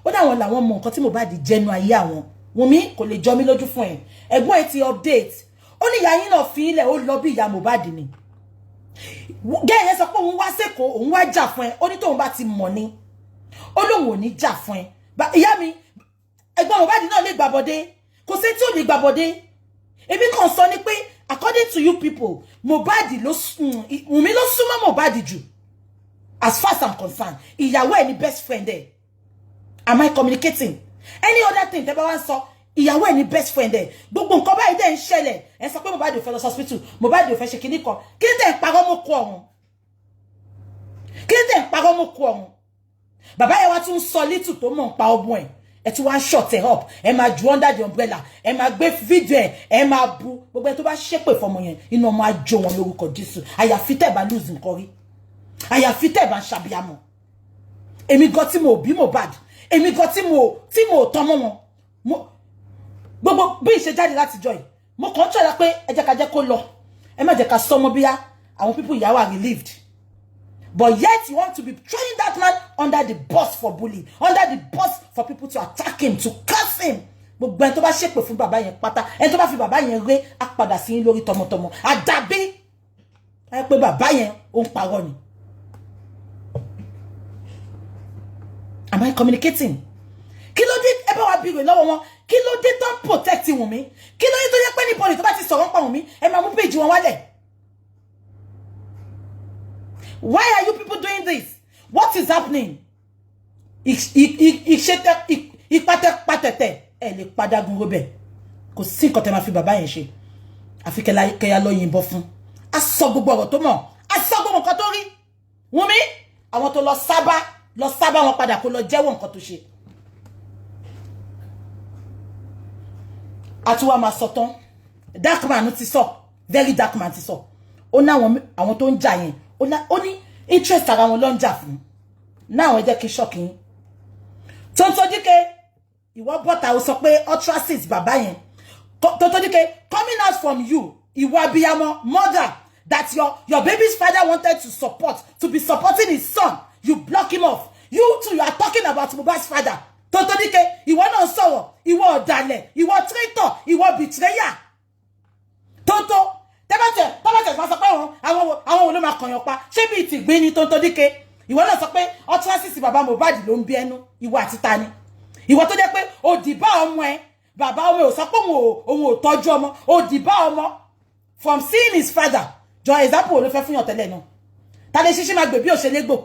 Ó dáwọn làwọn mọ nǹkan tí Mohbad jẹnu ayé àwọn. Wunmi kò lè jọ mí lójú fún ẹ. Ẹ̀gbọ́n ẹ ti update. Ó ní ìyá yín náà fi ilẹ̀ ó lọ bí ìyá Mohbad ni. Gẹ́gẹ́ yẹn sọ pé òun wá sẹ́kọ̀ọ́, òun wá jà fún ẹ. Ó ní tóun bá ti mọ̀ ni. Ó lóun ò ní jà fún ẹ. Ìyá mi, ẹ̀gbọ́n Mohbad náà lè gbàbọ̀dé. Kò sí tí ò lè gbàbọ̀dé. Èmi kàn sọ ni pé according to you people, Wunmi ló súnmọ́ Mohbad jù. As far as I'm concerned, ìyàwó ẹ̀ ni best friend ẹ̀. Am I communicating? Any other thing tẹ́ bá wá sọ, ìyàwó ẹ̀ ni best friend ẹ̀. Gbogbo nǹkan báyìí dẹ̀ ń ṣẹlẹ̀. Ẹ sọ pé Mohbad ò fẹ́ lọ hospital, Mohbad ò fẹ́ ṣe kinní kan. Kí ló dé ń parọ́ mọ́ kú ọ̀run? Kí ló dé ń parọ́ mọ́ kú ọ̀run? bàbá yẹn wá tún sọ little tó mọ̀ pa ọmọ ẹ̀ ẹ tún wá short ẹ̀ up ẹ máa ju under the umbrella ẹ máa gbé fídíò ẹ máa bu gbogbo ẹ tó bá ṣépè fọmọ yẹn inú ọmọ àjò wọn lórúkọ Jésù àyàfi tẹ́ bá lose nǹkan rí àyàfi tẹ́ bá ṣàbíamọ èmi gan tí mo bí Mohbad èmi gan tí mo tọmọ wọn gbogbo bí ìṣe jáde láti jọ yìí mo kàn tọ́ra pé ẹ jẹ́ ká jẹ́ kó lọ ẹ má jẹ́ ká sọmọ bíyá àwọn people ìyàwó are relieved. But yet you want to be throwing that man under the bus for bullying, under the bus for people to attack him, to curse him. Gbogbo ẹni tó bá ṣépè fún bàbá yẹn pátá, ẹni tó bá fi bàbá yẹn ré á padà sí yín lórí tọmọtọmọ. Àdàbí ẹ pé bàbá yẹn ó ń parọ́ ni. Am I communicating? Kí ló dé ẹ bá wa bìrè lọ́wọ́ wọn? Kí ló dé tó ń protect Wunmi? Kí ló dé tó yẹ pé níbo tó bá ti sọ̀rọ̀ pa Wunmi? Ẹ máa mú page wọn wálẹ̀. Why are you people doing this? What is happening? Ìpàtẹ́pàtẹ́tẹ́ ẹ lè padà gun robẹ̀. Kò sí nǹkan tẹ́ máa fi bàbá yẹn ṣe. Àfi kẹ́yà lọ yìnbọn fún. A sọ gbogbo ọ̀rọ̀ tó mọ̀. A sọ gbogbo nǹkan tó rí. Wunmi, àwọn tó lọ sábà wọn padà kó lọ jẹ́wọ́ nǹkan tó ṣe. Àtúwà máa sọ tán. Dark man ti sọ. Very dark man ti sọ. Ó ná àwọn tó ń jà yẹn. Ó ní interest ara wọn ló ń jà fún. Now ẹ jẹ́ kí shock yín. Tonto Dike ìwọ bọ́ta ó sọ pé ostracis bàbá yẹn. Tonto Dike coming out from you ìwọ abiyamọ mother that your baby's father wanted to support, to be supporting his son, you block him off. You too, you are talking about Mohbad's father. Tonto Dike ìwọ náà sọ̀rọ̀, ìwọ ọ̀dàlẹ̀, ìwọ traitor, ìwọ betrayer. Tonto tẹ́bàtẹ̀ máa sọ pé àwọn wo ló máa kọ̀yàn pa ṣé bí ti gbé ní Tonto Dike ìwọ náà sọ pé ostracis bàbá Mohbad ló ń bí ẹnu ìwọ àti ta ni ìwọ tó jẹ́ pé òdìbá ọmọ ẹ bàbá ọmọ ẹ ò sọ pé òun ò tọ́jú ọmọ òdìbá ọmọ from seeing his father jọ example ló fẹ́ fún yàn tẹ́lẹ̀ náà ta lè ṣíṣí máa gbè bí òṣèlégbò.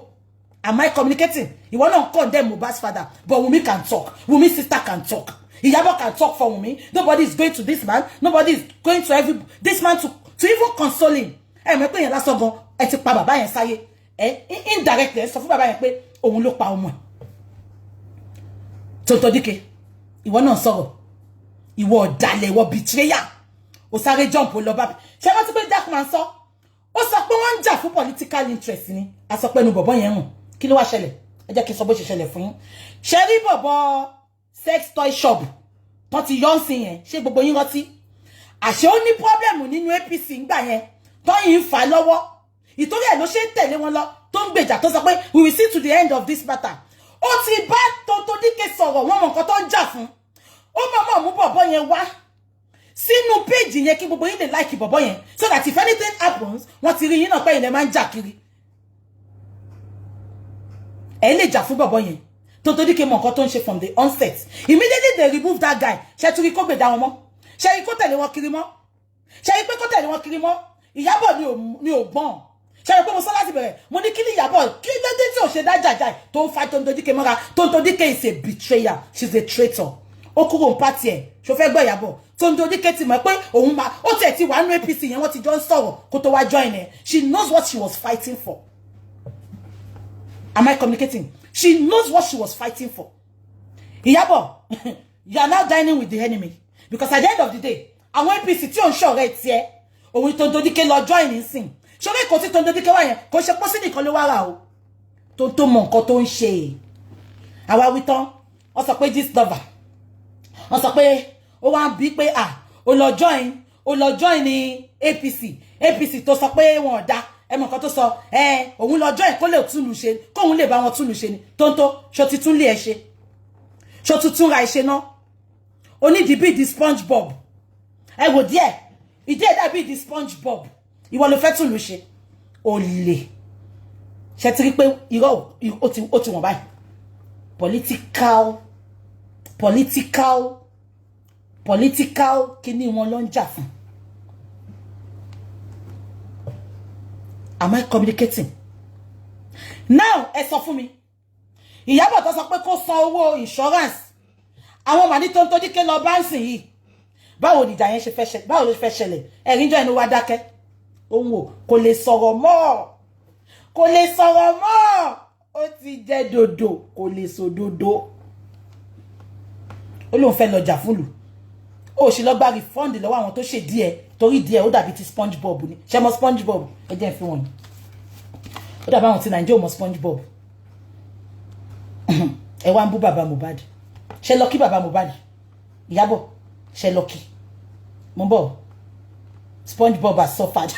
Am I communicating? ìwọ náà condemn Mohbad's father but Wunmi can talk. Wunmi's sister can talk. Iyabo can talk for Wunmi. Nobody is going to this man. Nobody is going to this man to even console him. Mọ̀ pé yẹn lásán gan ẹ ti pa bàbá yẹn sáyé. Indirectly ẹ sọ fún bàbá yẹn pé òun ló pa ọmọ ẹ̀. Tonto Dike ìwọ náà sọ̀rọ̀. Ìwọ ọ̀dàlẹ̀, ìwọ betrayer. Ó sáré jump ó lọ bá. Ṣé wọ́n ti pé Jackman sọ? Ó sọ pé wọ́n ń jà fún political interest ni. A sọ pé nu bọ̀bọ́ yẹn rùn. Kí ló wá ṣẹlẹ̀? Ẹ jẹ́ kí n sọ bó ṣe ṣẹlẹ̀ fún yín. Ṣé rí bọ̀bọ́ sex toy shop tó ti yọ́ sí yẹn? Ṣé gbogbo yín rántí? Àṣé ó ní problem nínú APC ńgbà yẹn tó yín fà lọ́wọ́ ìtorí ẹ̀ ló ṣe ń tẹ̀lé wọn lọ tó ń gbèjà tó sọ pé we will see to the end of this matter. Ó ti bá Tonto Dike sọ̀rọ̀ wọn mọ̀ nǹkan tó ń jà fún. Ó mọ̀ mú bọ̀bọ́ yẹn wá sínú péjì yẹn kí gbogbo yín lè like bọ̀bọ́ yẹn so that if anything happens wọ́n ti rí yín náà pé ilẹ̀ máa ń jà kiri. Ẹ lè jà fún bọ̀bọ́ yẹn. Tonto Dike mọ̀ nǹkan tó ń ṣe from the onset. Immediately they remove that guy. Ṣé tún rí kó gbèdá wọn mọ́? Ṣé rí kó tẹ̀lé wọn kiri mọ́? Ṣé rí pé kó tẹ̀lé wọn kiri mọ́? Iyabo ni ò gbọ́n. Ṣé rí pé mo sọ láti bẹ̀rẹ̀ mo ní kí ni Iyabo kí ló dé tí ò ṣe dájàjà tó ń fa Tonto Dike mọ́ra. Tonto Dike is a betrayer. She's a traitor. Ó kúrò ń pàtì ẹ̀ ṣó fẹ́ gbọ́ Iyabo. Tonto Dike ti mọ̀ pé òun máa ó tẹ̀ ti wà nínú APC yẹn wọ́n ti jọ ń sọ̀rọ̀ kó tó wá join ẹ̀. She knows what she was fighting for. Am I communicating? She knows what she was fighting for. Iyabo, you are now dining with the enemy. Because at the end of the day, àwọn APC tí ó ń ṣọ̀rẹ́ tiẹ̀, òun Tonto Dike lọ join nísìn. Ṣọ̀rẹ́ kò tí Tonto Dike wá yẹn, kò ṣe pósí nìkan ló wá rà o. Tonto mọ nǹkan tó ń ṣe. Àwa wí tán, wọ́n sọ pé this lover. Wọ́n sọ pé ó wá ń bí pé ó lọ join ní APC tó sọ pé wọn ò dá. Ẹ mọ̀ nǹkan tó sọ, òun lọ join kó lè túlù ṣe, kóun lè bá wọn túlù ṣe ni. Tonto, ṣó ti tún lé ẹ ṣe. Ṣó tún ra ẹ ṣe náà. Onídìí bí di SpongeBob. Ẹ wò díẹ̀. Ìdí ẹ̀ dàbí di SpongeBob. Ìwọ ló fẹ́ tún lù ṣe. Olè. Ṣé ti rí pé irọ́ ó ti wọ̀n báyìí. Political kíní wọn ló ń jà fún. Am I communicating? Now, ẹ sọ fún mi. Iyabo tó sọ pé kó san owó insurance. Àwọn màní Tonto Dike lọ bá ń sìn yìí. Báwo ni ìjà yẹn ṣe fẹ́ ṣẹlẹ̀? Báwo ló fẹ́ ṣẹlẹ̀? Ẹ̀rín jọ ẹnu wa dákẹ́. Òun ò kò lè sọ̀rọ̀ mọ́. ó ti jẹ́ dodo kò lè so dodo ó lóun fẹ́ lọ jà fúnlù ó sì lọ gba refund lọ́wọ́ àwọn tó ṣe díẹ̀ torí díẹ̀ ó dàbí ti SpongeBob ni ṣé mo SpongeBob ẹ jẹ́ fi wọ̀n ó dàbí àwọn ti Nàìjíríà mọ SpongeBob ẹ wá ń bú bàbá Mohbad ṣé lọ kí bàbá Mohbad Iyabo ṣé lọ kí mo bọ̀ SpongeBob has suffered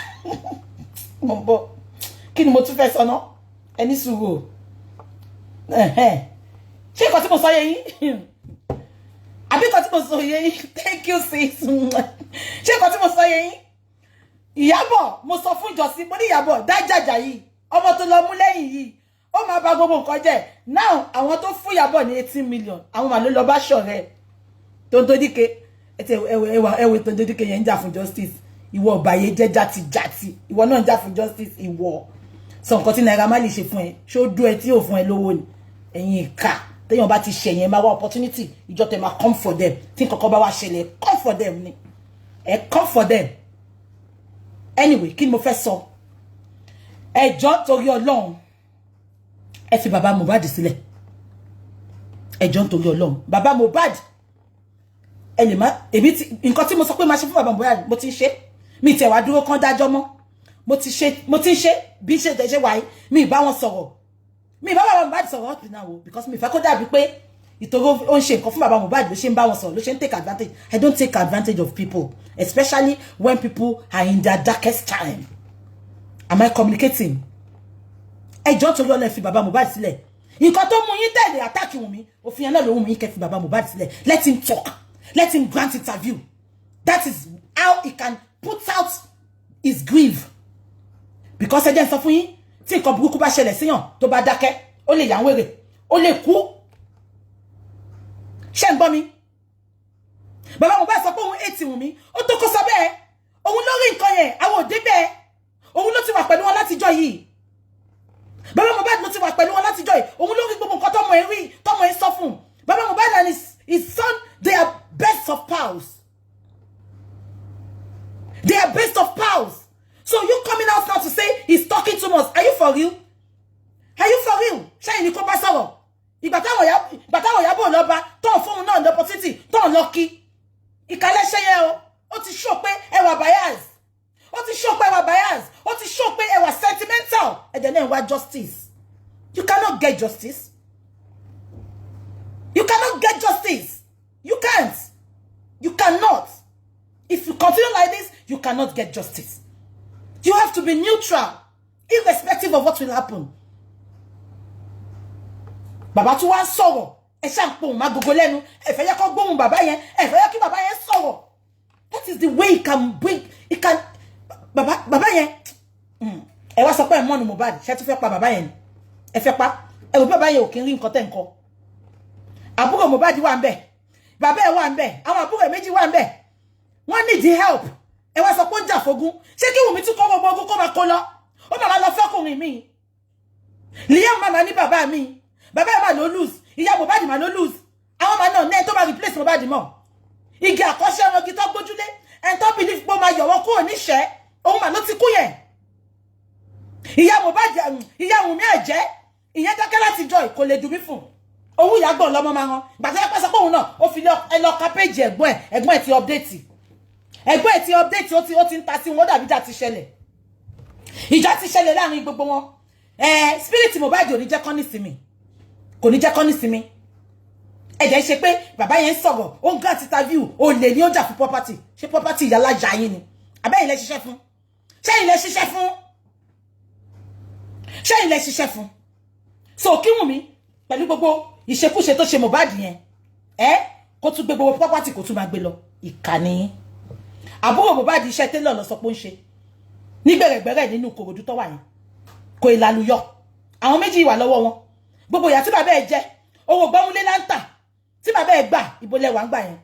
mo bọ̀ kí ni mo tún fẹ́ sọ ná ẹni sùúrù ṣé nǹkan tí mo sọ yé yín àbí nǹkan tí mo sọ yé yín thank you sis ṣé nǹkan tí mo sọ yé yín Iyabo mo sọ fún ìjọsìn mo ní Iyabo dájàjà yìí ọmọ tó lọ mú lẹ́yìn yìí ó máa bà gbogbo nǹkan jẹ́ now àwọn tó fún Iyabo ní 18 million àwọn màá ló lọ bá ṣọ̀rẹ́ Tondodike ẹwẹ Tondodike yẹn ń jà fún justice ìwọ ọbàyé jẹ́ jàtijàti ìwọ náà ń jà fún justice ìwọ sọ nǹkan tí Naira Marley ṣe fún ẹ ṣó dú ẹ tí ò fún ẹ lówó ni ẹ̀yin ìka téèyàn bá ti ṣẹ̀yìn máa wá opportunity ìjọ tẹ máa come for them tí nǹkan bá wá ṣẹlẹ̀ come for them ni ẹ come for them anyway kí ni mo fẹ́ sọ ẹjọ́ torí Ọlọ́run ẹ fi bàbá Mohbad sílẹ̀ ẹjọ́ torí Ọlọ́run bàbá Mohbad ẹ lè má èmi tí nǹkan tí mo sọ pé máa ṣe fún bàbá Mohbad mo ti ń ṣe mi tẹ̀ wá dúró kán dájọ́ mọ́ mo ti ń ṣe bí ṣe tẹ̀ ṣe wáyé mi bá wọn sọ̀rọ̀ mi bá bàbá Mohbad sọ̀rọ̀ up now because mi fẹ́ kó dàbí pé ìtòrò ó ń ṣe nǹkan fún bàbá Mohbad ló ṣe ń bá wọn sọ̀rọ̀ ló ṣe ń take advantage. I don't take advantage of people especially when people are in their darkest time. Am I communicating? Ẹjọ́ torí Ọlọ́run fi bàbá Mohbad sílẹ̀ nǹkan tó mú yín tẹ̀lé attack Wunmi òfin yẹn náà ló mú yín kẹ́ fi bàbá Mohbad sílẹ̀ let him talk let him grant interview that is how he can put out his grief because ẹ jẹ́ sọ fún yín tí nǹkan burúkú bá ṣẹlẹ̀ síyàn tó bá dákẹ́ ó lè yà ń wèrè ó lè kú ṣé ń gbọ́ mi bàbá Mohbad sọ pé òun ètì Wunmi ó tó kó sọ bẹ́ẹ̀ òun lórí nǹkan yẹn àwọn òde bẹ́ẹ̀ òun ló ti wà pẹ̀lú wọn látijọ́ yìí bàbá Mohbad ló ti wà pẹ̀lú wọn látijọ́ yìí òun lórí gbogbo nǹkan tọ́mọ ẹ̀ rí tọ́mọ ẹ̀ sọ fún bàbá Mohbad and his son they are best of pals they are best of pals. So you coming out now to say he's talking too much? Are you for real? Are you for real? Ṣé ni kò bá sọ̀rọ̀? Ìgbà táwọn Iyabo lọ bá tó fún náà the opportunity tó lucky. Ìkàlẹ̀ ṣe yẹn o. Ó ti show pé ẹ wà bias. Ó ti show pé ẹ wà bias. Ó ti show pé ẹ wà sentimental. And then wá justice. You cannot get justice. You cannot get justice. You can't. You cannot. If you continue like this, you cannot get justice. You have to be neutral, irrespective of what will happen. Bàbá tí wá sọ̀rọ̀, ẹ ṣá ń pohùn má gogo lẹ́nu, ẹ fẹ́ yẹ kó gbóhùn bàbá yẹn, ẹ fẹ́ yẹ kí bàbá yẹn sọ̀rọ̀. That is the way he can bring, he can, bàbá yẹn, ẹ wá sọ pé ẹ mọ́nu Mohbad, ṣé tún fẹ́ pa bàbá yẹn? Ẹ fẹ́ pa, ẹ wò bàbá yẹn ò kí ń rí nǹkan tẹ́ nǹkan. Àbúrò Mohbad wà ń bẹ̀, bàbá ẹ̀ wà ń bẹ̀, àwọn àbúrò ẹ̀ méjì wà ń bẹ̀. Wọ́n need the help. Ẹ wá sọ pé ó ń jà fógún ṣé kí Wunmi tún kó gbogbo ogún kó máa kó lọ ó máa lọ fẹ́kùnrin mi Liam mama ní bàbá mi bàbá ẹ̀ máa ló lose ìyá Mohbad máa ló lose àwọn máa náà nẹ́ẹ̀ tó máa replace Mohbad mọ́ igi àkọ́ṣẹ́ wọn kí tó gbójúlé ẹ̀ tó believe pé ó máa yọ̀wọ́ kúrò níṣẹ́ òun máa ló ti kú yẹn ìyá Mohbad ìyá Wunmi ẹ̀jẹ̀ ìyẹn dákẹ́ láti jọ kò lè dùn mí fún owó ìyá gbọ̀n lọ́mọ máa hàn gbàtẹ́ ẹ pẹ́ sọ pé òun náà ó fi lọ ka page ẹ̀gbọ́n ẹ̀ ti update ẹgbẹ́ ẹ̀ ti update ó ti ń ta sí wọn dàbí ìjà ti ṣẹlẹ̀ ìjà ti ṣẹlẹ̀ láàrin gbogbo wọn spirit Mohbad ò ní jẹ́ kán nísinmi kò ní jẹ́ kán nísinmi ẹ̀jẹ̀ ṣe pé bàbá yẹn ń sọ̀rọ̀ ó ń grant interview ó lè ní ó jà fún property ṣé property ìyálà jà yín ni abẹ́yìn lẹ ṣiṣẹ́ fún ṣẹ́yìn lẹ ṣiṣẹ́ fún ṣẹ́yìn lẹ ṣiṣẹ́ fún so kí Wunmi pẹ̀lú gbogbo ìṣekúṣe tó ṣe Mohbad yẹn kó tún gbé gbogbo property kó tún máa gbé lọ ìkànnì àbúrò Mohbad iṣẹ́ tẹ́lọ̀ lọ sọ pé ó ń ṣe ní gbẹ̀rẹ̀gbẹ̀rẹ̀ nínú Ìkòròdú tó wà yẹn kò ìlàlùyọ àwọn méjì wà lọ́wọ́ wọn gbogbo ìyà tí bàbá ẹ̀ jẹ owó gbọ́múlé láńtà tí bàbá ẹ̀ gbà ìbólẹ̀ wà ń gbà yẹn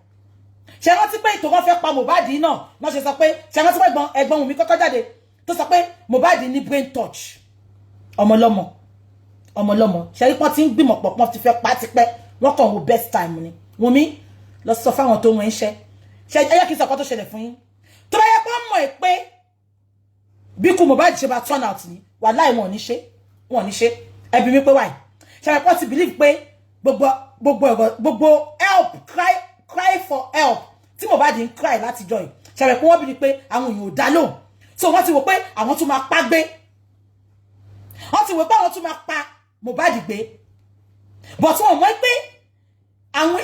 ṣe rántí pé ìtò wọn fẹ́ pa Mohbad náà wọ́n ṣe sọ pé ṣe rántí pé ẹ̀gbọ́n Wunmi kọ́kọ́ jáde tó sọ pé Mohbad ní brain touch ọmọlọ́mọ ṣe rí pọ́n tí ń gbìmọ̀ pọ̀ pọ́n ti fẹ́ pa tipẹ́ wọ́n kàn wo best time ni Wunmi lọ sọ fáwọn tó wọn ń ṣe ẹyẹ kí n sọ kọ́ tó ṣẹlẹ̀ fún yín tó bá yẹ pé mọ̀ ẹ́ pé bí kú Mohbad ṣe bá turn out ni wàláhì wọn ò ní ṣe ẹbí mi pé wáyé ṣe pé ti believe pé gbogbo help cry for help tí Mohbad ń cry láti joy ṣe pé wọ́n believe pé àwọn èèyàn ò dá lóhùn so wọ́n ti wò pé àwọn tún máa pa gbé wọ́n ti wò pé àwọn tún máa pa Mohbad gbé but wọ́n mọ̀ pé àwọn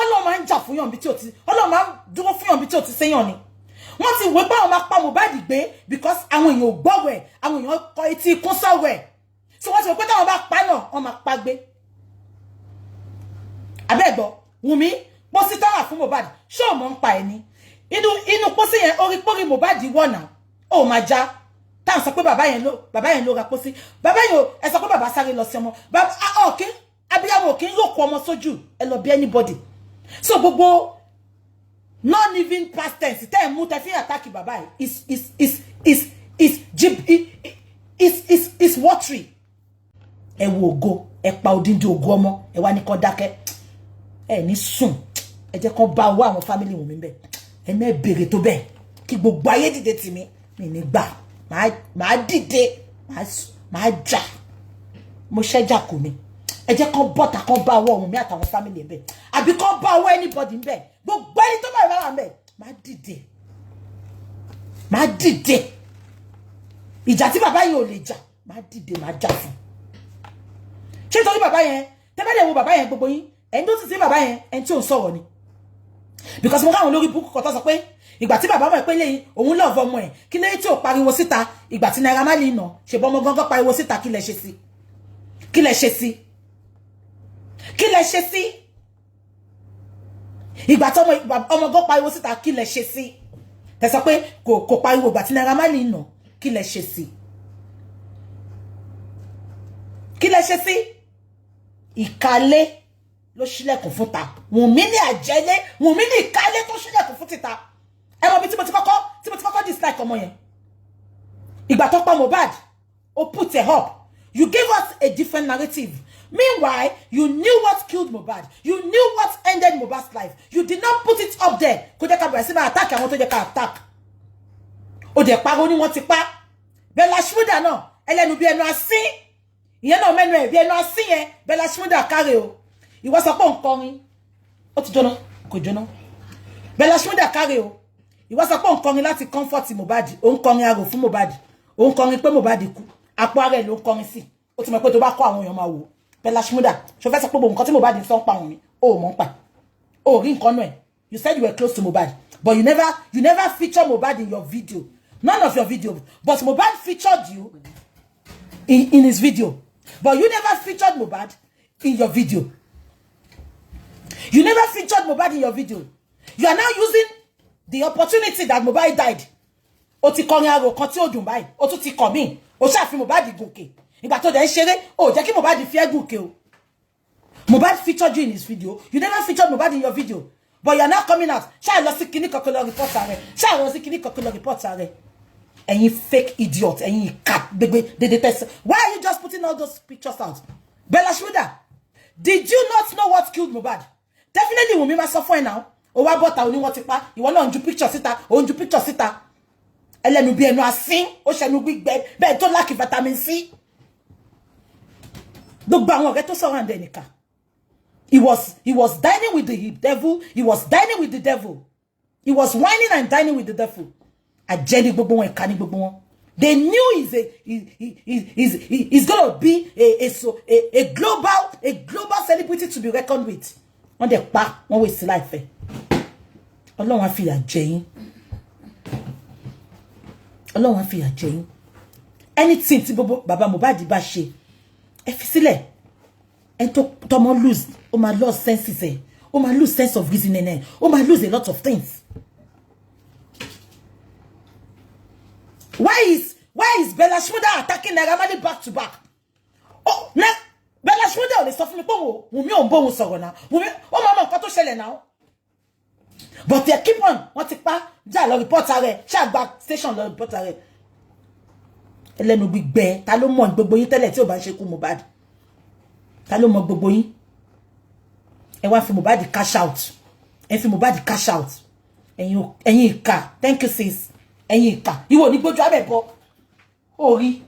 Ọlọ́run máa ń jà fún yàn bí tí ó ti Ọlọ́run máa ń dúró fún yàn bí tí ó ti séyàn ni wọ́n ti wò pé àwọn máa pa Mohbad gbé because àwọn èèyàn ò gbọ́wọ́ ẹ̀ àwọn èèyàn kọ etí ikún sọ́wọ́ ẹ̀ so wọ́n ti wò pé táwọn bá pa náà wọ́n máa pa gbé abẹ́gbọ́ Wunmi pósí tọ́wà fún Mohbad ṣé ò mọ̀ ń pa ẹ̀ ní inú pósí yẹn orí Mohbad wọ̀ náà ó máa já tá à ń sọ pé bàbá yẹn ló ra pósí bàbá yẹn ẹ sọ pé bàbá sáré lọ sí ọmọ bàbá ọ̀kẹ́ abiyamọ kì í rògbò ọmọ sójú ẹ lọ bí anybody so gbogbo non even past tense tẹ́ ẹ̀ mú tẹ́ fi attack bàbá yìí is watery ẹ wo ògo ẹ pa odindi ògo ọmọ ẹ wá ní kó dákẹ́ ẹ ní sùn ẹ jẹ́ kó bá wá àwọn family Wunmi ńbẹ̀ ẹ ná béèrè tó bẹ́ẹ̀ kí gbogbo ayé dìde tì mí mi ní gbà máa dìde máa jà mo ṣẹ́jà kò mi ẹ jẹ́ kó bọ́ta kó bá wọ́ Wunmi àtàwọn family ńbẹ̀ àbí kó bá wọ́ anybody ńbẹ̀ gbogbo ẹni tó bá wà ńbẹ̀ máa dìde ìjà tí bàbá yẹn ò lè jà máa dìde máa jà fún ṣé torí bàbá yẹn tẹ́bẹ́lẹ̀ wo bàbá yẹn gbogbo yín ẹni tó ti sí bàbá yẹn ẹni tí ò ń sọ̀rọ̀ ni because mo káwọn lórí búkú kan tó sọ pé ìgbà tí bàbá mọ̀ pé lẹ́yìn òun lọ́ọ̀fọ́ ọmọ ẹ̀ kí lẹ́yìn tí ò pariwo síta ìgbà tí Naira Marley nà ṣèbọn ọmọ gángan pariwo síta kí lẹ ṣe sí ìgbà tí ọmọ gán pariwo síta kí lẹ ṣe sí tẹ sọ pé kò pariwo ìgbà tí Naira Marley nà kí lẹ ṣe sí ìkálé ló ṣílẹ̀kùn fún ta Wunmi ní àjẹlé Wunmi ní ìkálé tó ṣílẹ̀kùn fún títa ẹ mọ̀ bí tí mo ti kọ́kọ́ dislike ọmọ yẹn ìgbà tó pa Mohbad ó put it up you gave us a different narrative meanwhile you knew what killed Mohbad you knew what ended Mohbad's life you did not put it up there kó jẹ́ ká bẹ̀rẹ̀ sí máa attack àwọn tó jẹ́ ká attack ó dẹ̀ parọ́ ní wọ́n ti pa Bella Shmurda náà ẹlẹ́nu bí ẹnu asín ìyẹn náà mẹ́nu ẹ̀ bí ẹnu asín yẹn Bella Shmurda káre o ìwọ sọ pé nǹkan ó ti jóná kò jóná Bella Shmurda káre o ìwọ sọ pé nǹkan láti comfort Mohbad ó ń kọrin arò fún Mohbad ó ń kọrin pé Mohbad kú àpò ara ẹ̀ ló ń kọrin sí ó ti mọ̀ pé tó bá kọ́ àwọn èèyàn máa wò Bella Shmurda ṣó fẹ́ sọ pé gbogbo nǹkan tí Mohbad ń sọ ń pa àwọn mi ó mọ̀ ń pa ó rí nǹkan náà you said you were close to Mohbad but you never feature Mohbad in your video none of your videos but Mohbad featured you in his video but you never featured Mohbad in your video. You never featured Mohbad in your video. You are now using the opportunity that Mohbad died. O ti kọrin aro kan tí ó dùn báyìí. O tún ti kọ mí. O ṣá fi Mohbad gòkè. Ìgbà tó dẹ̀ ń ṣeré, o jẹ́ kí Mohbad fi ẹ́ gòkè o. Mohbad featured you in his video. You never featured Mohbad in your video. But you are now coming out. Ṣá lọ sí kíní kankan lọ report ààrẹ. Ṣá lọ sí kíní kankan lọ report ààrẹ. Ẹ̀yin fake idiot. Ẹ̀yin ìka gbegbe dédé test. Why are you just putting all those pictures out? Bella Shmurda, did you not know what killed Mohbad? Definitely Wunmi ma sọ fún ẹ now. Ó wá bọ́ta ó ní wọ́n ti pa. Ìwọ náà ń ju picture síta, ó ń ju picture síta. Ẹlẹ́nu bí ẹnu asín, ó ṣẹnu gbígbẹ, bẹ́ẹ̀ tó lack vitamin C. Gbogbo àwọn ọ̀rẹ́ tó sọ̀rọ̀ àǹdẹ̀ nìkan. He was dining with the devil. He was dining with the devil. He was whining and dining with the devil. Àjẹ́ni gbogbo wọn, ìkà ní gbogbo wọn. They knew he's going to be a global celebrity to be reckoned with. Wọ́n dẹ̀ pa, wọ́n waste life ẹ̀. Ọlọ́run á fìyà jẹ yín. Ọlọ́run á fìyà jẹ yín. Anything tí bàbá Mohbad bá ṣe, ẹ fi sílẹ̀. Ẹni tó tọmọ lose, ó máa lose senses ẹ̀. Ó máa lose sense of reasoning ẹ̀. Ó máa lose a lot of things. Why is Bella Shmurda attacking Naira Marley back to back? Oh, Bella Shmurda ò lè sọ fún mi pé Wunmi ò ń bóun sọ̀rọ̀ náà. Wunmi ó máa mọ nǹkan tó ṣẹlẹ̀ náà. But they keep on, wọ́n ti pa, já lọ report rẹ̀, ṣàgbà station lọ report rẹ̀. Ẹlẹ́nu gbígbẹ, ta ló mọ̀ gbogbo yín tẹ́lẹ̀ tí ò bá ń ṣe kú Mohbad? Ta ló mọ̀ gbogbo yín? Ẹ wá fi Mohbad cash out. Ẹ fi Mohbad cash out. Ẹ̀yin ìkà, thank you sis. Ẹ̀yin ìkà, ìwọ ní gbójú abẹ́ bọ́. Ó rí,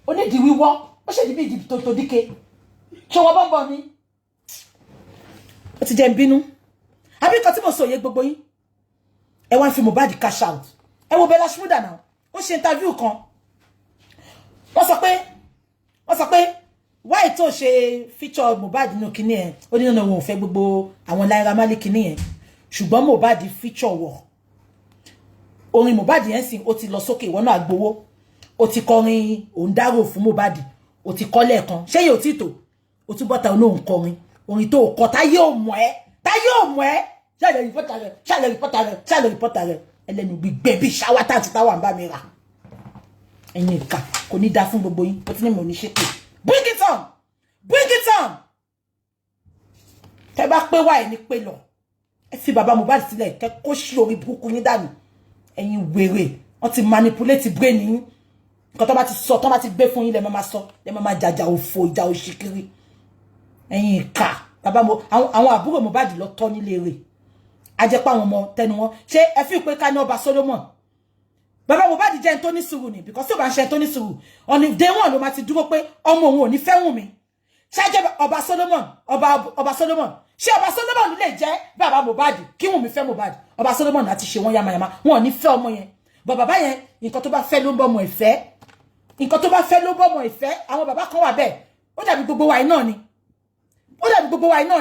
ó ní di wíwọ́, ó ṣe di bí ìdí tó díke. ṣé wọ́n bọ́m̀bọ̀ ni ó ti jẹ́ ń bínú àbí nǹkan tí mo sọ yé gbogbo yín ẹ wá ń fi Mohbad cash out ẹ wo Bella Shmurda náà ó ṣe interview kan wọ́n sọ pé why tó ṣe feature Mohbad nínú kinní ẹ̀ ó ní nínú òun ò fẹ́ gbogbo àwọn Naira Marley kinní ẹ̀ ṣùgbọ́n Mohbad feature wọ̀ orin Mohbad yẹn sìn ó ti lọ sókè ìwọ náà gbowó ó ti kọrin òun dárò fún Mohbad ó ti kọ lẹ́ẹ̀kan ṣé yóò tí tó ó tún bọ́ta olóhùn kọrin orin tó kọ táyé ò mọ̀ ẹ́ ṣàlẹ̀ rìpọ́tà rẹ̀ ẹlẹ́nu gbígbé bí ṣáwátà àti táwà ń bá mi rà ẹ̀yin ìka kò ní dá fún gbogbo yín ó ti ní mo ní ṣépè bring it on tẹ́ bá pé wá ẹ̀ ní pé lọ ẹ fi bàbá Mohbad sílẹ̀ kẹ́ kó ṣí orí burúkú yín dànù ẹ̀yin wèrè wọ́n ti manipulate brain yín nǹkan tó bá ti sọ tó bá ti gbé fún yín lẹ́ máa sọ lẹ́ máa jàjà òfò ìjà òṣìkiri ẹ̀yin ìka bàbá mo àwọn àbúrò Mohbad lọ tọ́ nílé rẹ̀ ajẹ́pá àwọn ọmọ tẹnu wọn ṣé ẹ fi pé ká ní ọba Solomon bàbá Mohbad jẹ́ ń tó ní sùúrù ni because tí ó bá ń ṣe tó ní sùúrù ọ̀nì day one ló máa ti dúró pé ọmọ òun ò ní fẹ́ Wunmi ṣáájẹ́ ọba Solomon ọba Solomon ṣé ọba Solomon lè jẹ́ bàbá Mohbad kí Wunmi fẹ́ Mohbad ọba Solomon àti ṣe wọ́n yamayama wọn ò ní fẹ́ ọmọ yẹn bọ̀ bàbá yẹn nǹkan tó bá fẹ́ ló ń bọ́ ọmọ ìfẹ́ nǹkan tó bá fẹ́ ló ń bọ́ ọmọ ìfẹ́ àwọn bàbá kan wà bẹ́ẹ̀ ó dàbí gbogbo wa iná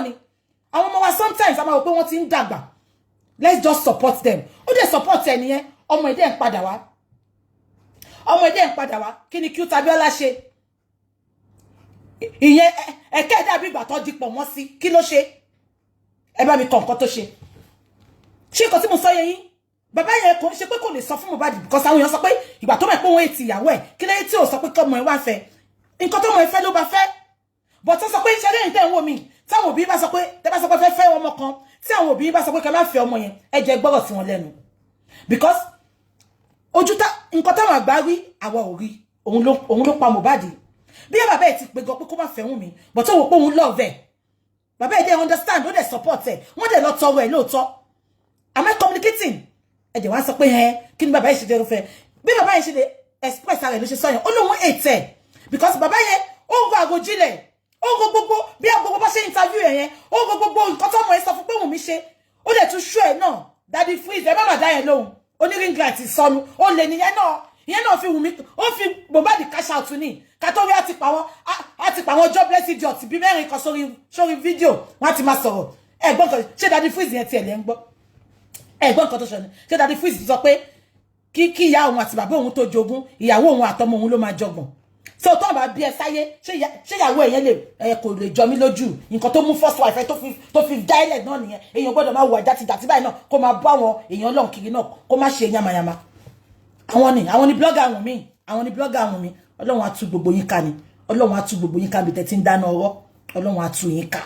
ni àwọn ọmọ wa sometimes a máa rò pé wọ́n ti ń dàgbà let's just support them ó dẹ̀ support ẹ̀ nìyẹn ọmọ ẹ̀dẹ̀ ń padà wá kí ni kí Tabiola ṣe ìyẹn ẹ̀kẹ́ dàbí ìgbà tó di pọ̀ wọ́n sí kí ló ṣe ẹ bá mi kọ nǹkan tó ṣe nǹkan tí mo sọ yẹ yín bàbá yẹn kò ń ṣe pé kò lè sọ fún Mohbad because àwọn èèyàn sọ pé ìgbà tó mọ̀ pé wọ́n ètì ìyàwó ẹ̀ kí lẹ́yìn tí ò sọ pé kí ọmọ ẹ̀ wá fẹ́ nǹkan tó mọ̀ ẹ̀ fẹ́ ló bá fẹ́ but tó sọ pé iṣẹ́ lẹ́yìn tẹ́ ń wò mí táwọn òbí bá sọ pé tẹ́ bá sọ pé fẹ́ ọmọ kan tí àwọn òbí bá sọ pé kẹ́ má fẹ́ ọmọ yẹn ẹ jẹ́ gbọ́rọ̀ sí wọn lẹ́nu because ojuta nǹkan táwọn àgbà rí àwa ò rí òun ló pa Mohbad bí bàbá ẹ̀ ti pé gan pé kó má fẹ́ Wunmi but ó wò pé òun love ẹ̀ bàbá ẹ̀ dẹ̀ understand ó dẹ̀ support ẹ̀ wọ́n dẹ̀ lọ tọrọ ẹ̀ lóòótọ́ am I communicating ẹ jẹ́ wá sọ pé kí ni bàbá yẹn ṣe dé fẹ́ bí bàbá yẹn ṣe lè express ara ẹ̀ ló ṣe sọ yẹn ó lóun hate ẹ̀ because bàbá yẹn ó ń gba àgójílẹ̀ ó ń gbogbo bí agbogbo bá ṣe interview ẹ̀ yẹn ó ń gbogbo nǹkan tó ọmọ ẹ̀ sọ fún pé Wunmi ṣe ó dẹ̀ tún ṣú ẹ̀ náà Daddy Freeze ẹ bá bàdá yẹn lóhùn oní ring light sọnù ó lè nìyẹn náà fi Wunmi ó fi Mohbad cash out ní kàtórí àti pa wọn jobless idiot bí mẹ́rin kan sórí fídíò wọ́n ti máa sọ̀rọ̀ ẹ̀gbọ́n kan ṣé Daddy Freeze yẹn tiẹ̀ lẹ́ ń gbọ́ ẹ̀gbọ́n kan tó ṣe ni ṣé Daddy Freeze sọ pé kí ìyá òun àti bàbá òun tó jogún ìyàwó òun àtọmọ òun ló máa jọgbọ̀n so tó bá bí ẹ sáyé ṣé ìyàwó ẹ̀yẹn lè kò lè jọ mí lójú nǹkan tó mú first wife tó fi dialect náà nìyẹn èèyàn gbọ́dọ̀ máa wà játijàti báyìí náà kó máa bọ́ àwọn èèyàn lọ́n kiri náà kó má ṣe yamayama àwọn ni blogger Wunmi Ọlọ́run á tú gbogbo yín ká ni Ọlọ́run á tú gbogbo yín ká bí tẹ́ ti ń dáná ọwọ́ Ọlọ́run á tú yín ká.